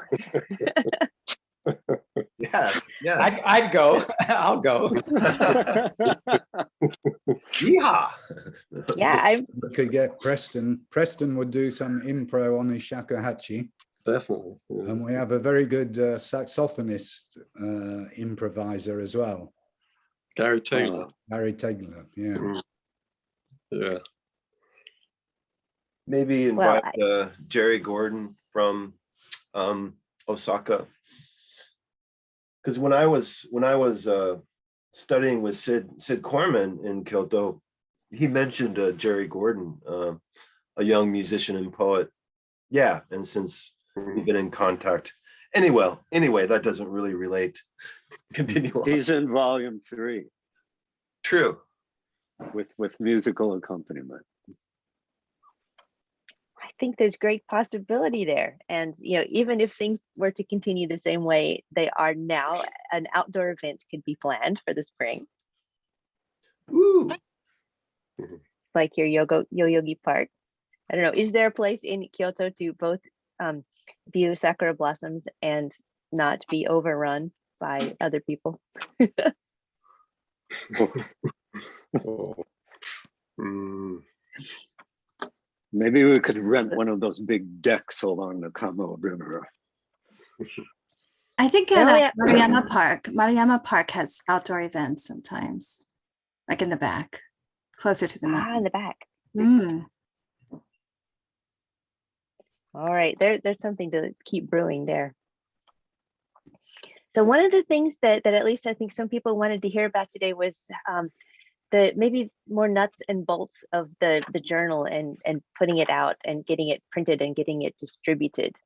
Yes. I'd go. I'll go. Yeah. Yeah, We could get Preston. Preston would do some impro on his shakuhachi. Definitely. Yeah. And we have a very good saxophonist improviser as well. Gary Taylor. Yeah. Yeah. Maybe invite Jerry Gordon from Osaka. Because when I was studying with Sid Corman in Kyoto, he mentioned Jerry Gordon, a young musician and poet. Yeah, and since we've been in contact, anyway, that doesn't really relate. Continue on. He's in volume 3. True. With musical accompaniment. I think there's great possibility there. And, even if things were to continue the same way they are now, an outdoor event could be planned for the spring. Woo. Like your Yoyogi Park. I don't know. Is there a place in Kyoto to both view sakura blossoms and not be overrun by other people? Oh. Mm. Maybe we could rent one of those big decks along the Kamo River. I think Oh, at yeah. Maruyama Park has outdoor events sometimes, like in the back, closer to the In mountain. the back. Mm. All right, there's something to keep brewing there. So one of the things that at least I think some people wanted to hear about today was the maybe more nuts and bolts of the journal and putting it out and getting it printed and getting it distributed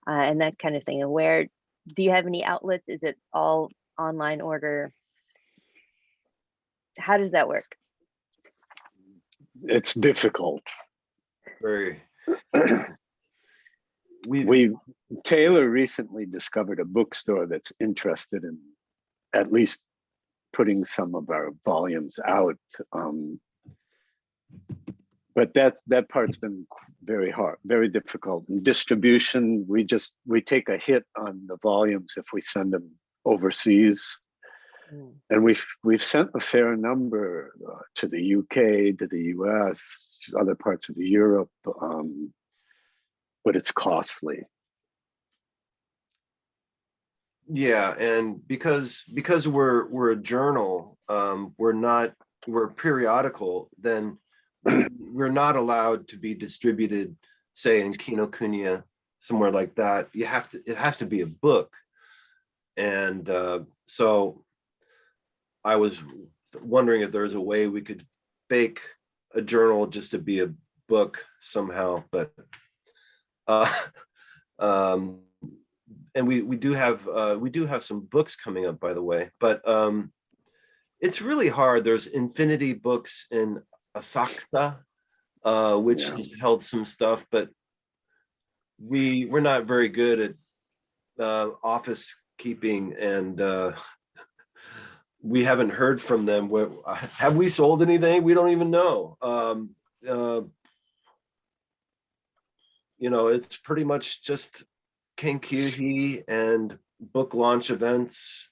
and that kind of thing. And where do you have any outlets? Is it all online order? How does that work? It's difficult. Very. Taylor recently discovered a bookstore that's interested in at least putting some of our volumes out. But that part's been very hard, very difficult. And distribution, we take a hit on the volumes if we send them overseas. And we've sent a fair number to the UK, to the US, other parts of Europe, but it's costly. Yeah, and because we're a journal, we're a periodical, then we're not allowed to be distributed, say in Kinokuniya, somewhere like that. It has to be a book. And so I was wondering if there's a way we could fake a journal just to be a book somehow, but and we do have some books coming up, by the way, but it's really hard. There's Infinity Books in Asakusa, which has held some stuff, but we're not very good at office keeping, and we haven't heard from them. Have we sold anything? We don't even know. It's pretty much just Kenkyuhi and book launch events.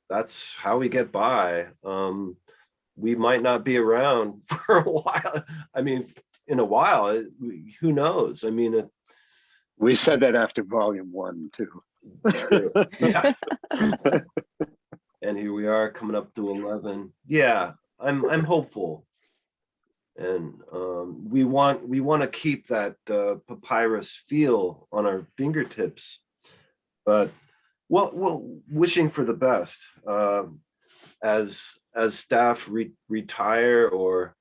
That's how we get by. We might not be around for a while. I mean, in a while, who knows? I mean, we said that after volume 1 too. True. Yeah. And here we are coming up to 11. Yeah, I'm hopeful. And we want to keep that papyrus feel on our fingertips, but wishing for the best. As staff retire or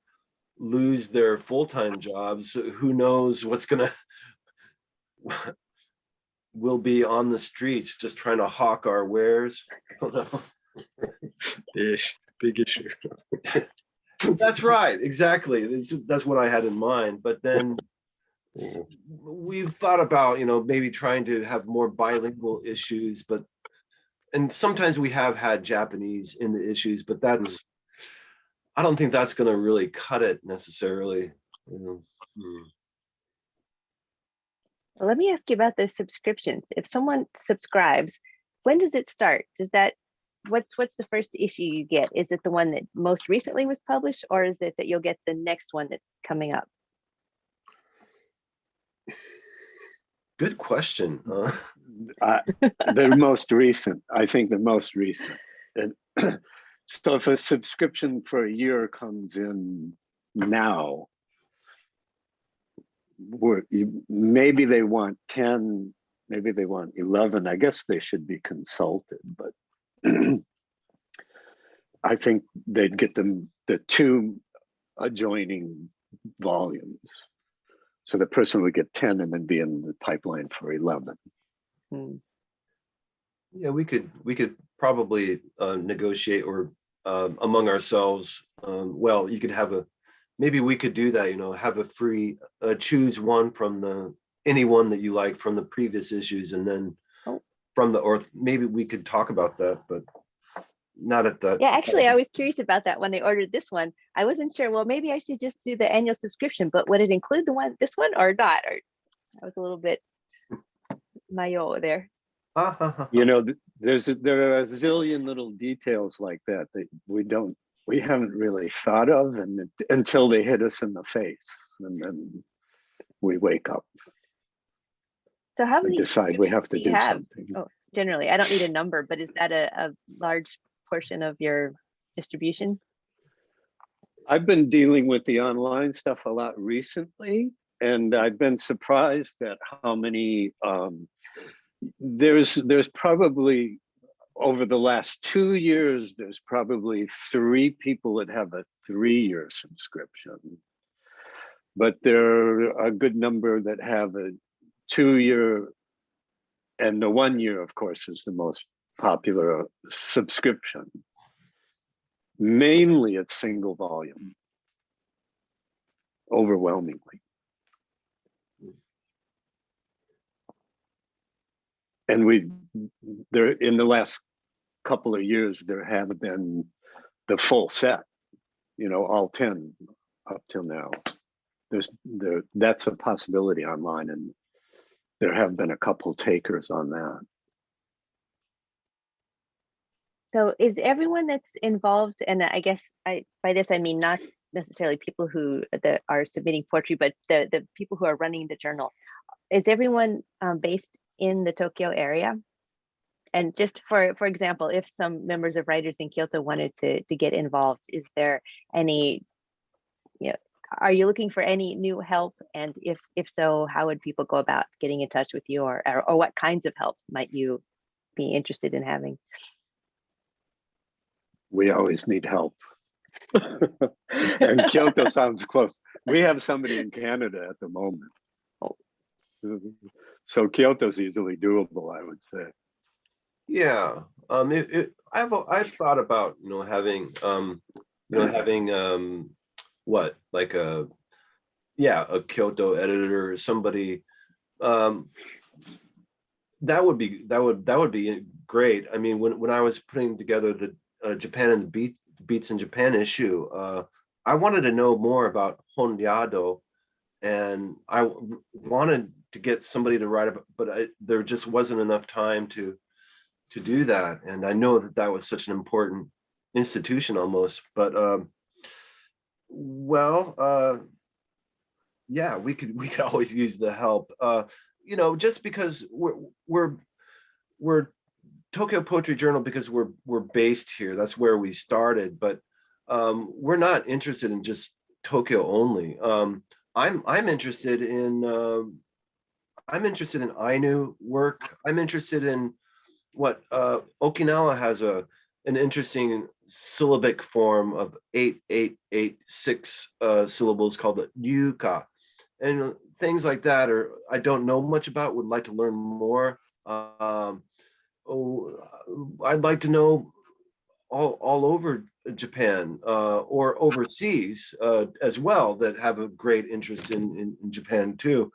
lose their full-time jobs, who knows what's gonna we'll be on the streets just trying to hawk our wares. I don't know. Big issue. That's right, exactly. That's what I had in mind. But then we've thought about, maybe trying to have more bilingual issues, and sometimes we have had Japanese in the issues, but I don't think that's going to really cut it necessarily. Well, let me ask you about the subscriptions. If someone subscribes, when does it start? What's the first issue you get? Is it the one that most recently was published, or is it that you'll get the next one that's coming up? Good question. The most recent, I think the most recent. And so if a subscription for a year comes in now, maybe they want 10, maybe they want 11. I guess they should be consulted, but I think they'd get the 2 adjoining volumes. So the person would get 10 and then be in the pipeline for 11. Yeah, we could probably negotiate or among ourselves. Well, you could maybe we could do that, have a free, choose one from any one that you like from the previous issues, and then or maybe we could talk about that, but not at the. Yeah, actually, I was curious about that when I ordered this one. I wasn't sure. Well, maybe I should just do the annual subscription, but would it include this one or not? Or I was a little bit mayo there. You know, there are a zillion little details like that that we haven't really thought of, and until they hit us in the face, and then we wake up. So how many decide we have to do something? Oh, generally, I don't need a number, but is that a large portion of your distribution? I've been dealing with the online stuff a lot recently, and I've been surprised at how many. There's probably, over the last 2 years, there's probably 3 people that have a 3-year subscription, but there are a good number that have a 2-year, and the 1 year, of course, is the most popular subscription. Mainly it's single volume, overwhelmingly. And there in the last couple of years, there have been the full set, you know, all 10 up till now. That's a possibility online, and there have been a couple takers on that. So is everyone that's involved, and I guess by this I mean not necessarily people who are submitting poetry, but the people who are running the journal, is everyone based in the Tokyo area? And just for example, if some members of writers in Kyoto wanted to get involved, is there any, are you looking for any new help? And if so, how would people go about getting in touch with you, or what kinds of help might you be interested in having? We always need help. And Kyoto sounds close. We have somebody in Canada at the moment. Oh. So Kyoto's easily doable, I would say. Yeah, I've thought about having what, like a Kyoto editor or somebody. That would be great. I mean, when I was putting together the Japan and the Beats in Japan issue, I wanted to know more about Honryado, and I wanted to get somebody to write about, but there just wasn't enough time to do that. And I know that was such an important institution almost, but yeah, we could always use the help. Just because we're Tokyo Poetry Journal, because we're based here. That's where we started, but we're not interested in just Tokyo only. I'm interested in Ainu work. I'm interested in what Okinawa has an interesting syllabic form of 8-8-8-6 syllables called the yuka, and things like that. Or I don't know much about. Would like to learn more. I'd like to know all over Japan or overseas as well, that have a great interest in Japan too.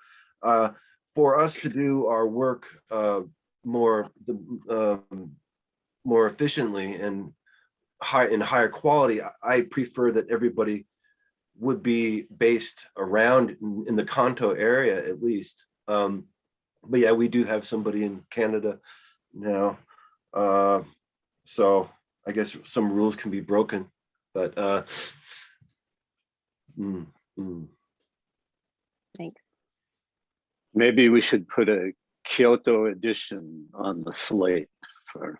For us to do our work more efficiently and higher quality, I prefer that everybody would be based around in the Kanto area at least. But yeah, we do have somebody in Canada now, so I guess some rules can be broken, but Thanks. Maybe we should put a Kyoto edition on the slate for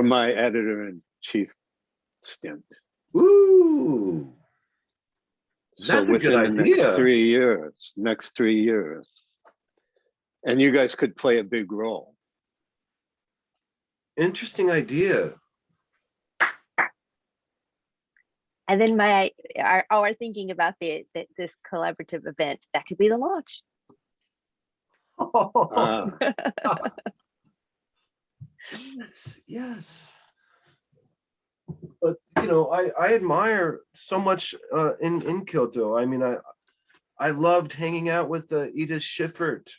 my editor-in-chief stint. Ooh, so within the next 3 years, and you guys could play a big role. Interesting idea. And then our thinking about this collaborative event, that could be the launch. Yes. But I admire so much in Kyoto. I mean, I loved hanging out with Edith Schiffert.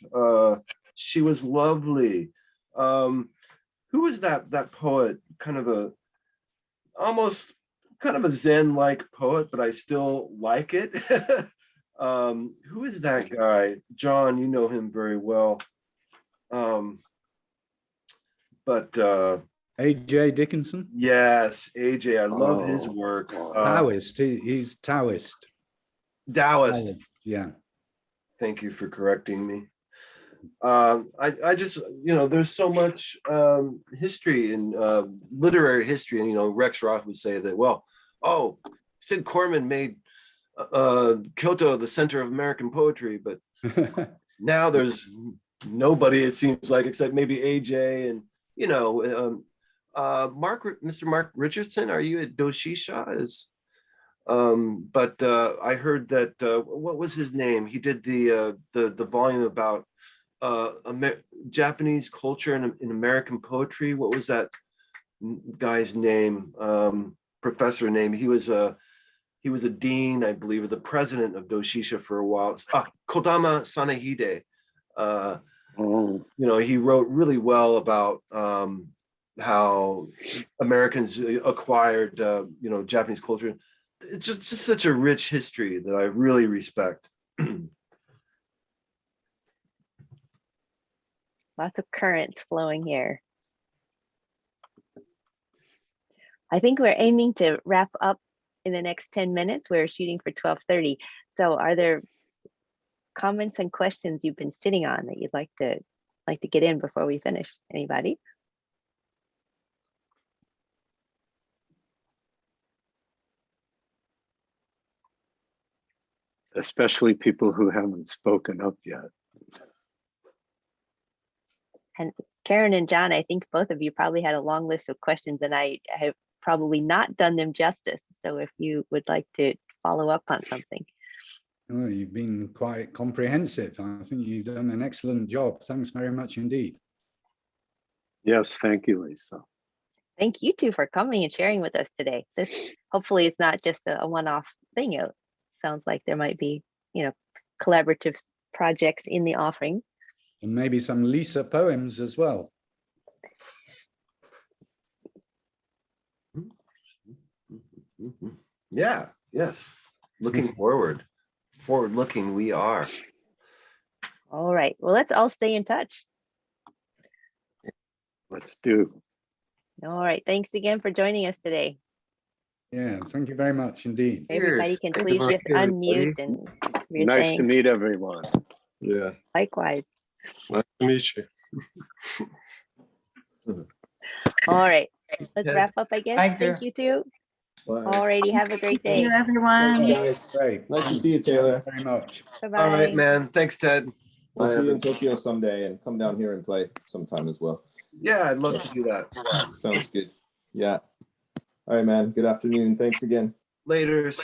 She was lovely. who is that poet? Kind of a almost kind of a Zen-like poet, but I still like it. Who is that guy? John, you know him very well. But A.J. Dickinson? Yes, AJ. I love his work. Taoist. He's Taoist. Taoist. Yeah. Thank you for correcting me. I just, there's so much history and literary history, and Rex Roth would say that, well, Sid Corman made Kyoto the center of American poetry, but now there's nobody, it seems like, except maybe AJ and Mr. Mark Richardson. Are you at Doshisha? But I heard that what was his name? He did the volume about Japanese culture in American poetry. What was that guy's name? Professor name? He was a dean, I believe, or the president of Doshisha for a while. Kodama Sanehide. He wrote really well about how Americans acquired, Japanese culture. It's just such a rich history that I really respect. Lots of currents flowing here. I think we're aiming to wrap up in the next 10 minutes. We're shooting for 12:30. So are there comments and questions you've been sitting on that you'd like to get in before we finish? Anybody? Especially people who haven't spoken up yet. And Karen and John, I think both of you probably had a long list of questions, and I have probably not done them justice. So if you would like to follow up on something. Oh, you've been quite comprehensive. I think you've done an excellent job. Thanks very much indeed. Yes, thank you, Lisa. Thank you two for coming and sharing with us today. This hopefully is not just a one-off thing. It sounds like there might be, collaborative projects in the offering. And maybe some Lisa poems as well. Yeah, yes. Looking forward. Forward-looking we are. All right. Well, let's all stay in touch. Let's do. All right. Thanks again for joining us today. Yeah, thank you very much indeed. Everybody can please just unmute and nice to meet everyone. Yeah. Likewise. Nice to meet you. All right. Let's wrap up, I guess. Thank you. Thank you too. All righty. Have a great day. Thank you, everyone. Nice to see you, Taylor. Thanks very much. Bye-bye. All right, man. Thanks, Ted. We'll see you in Tokyo someday and come down here and play sometime as well. Yeah, I'd love to do that. Sounds good. Yeah. All right, man. Good afternoon. Thanks again. Laters.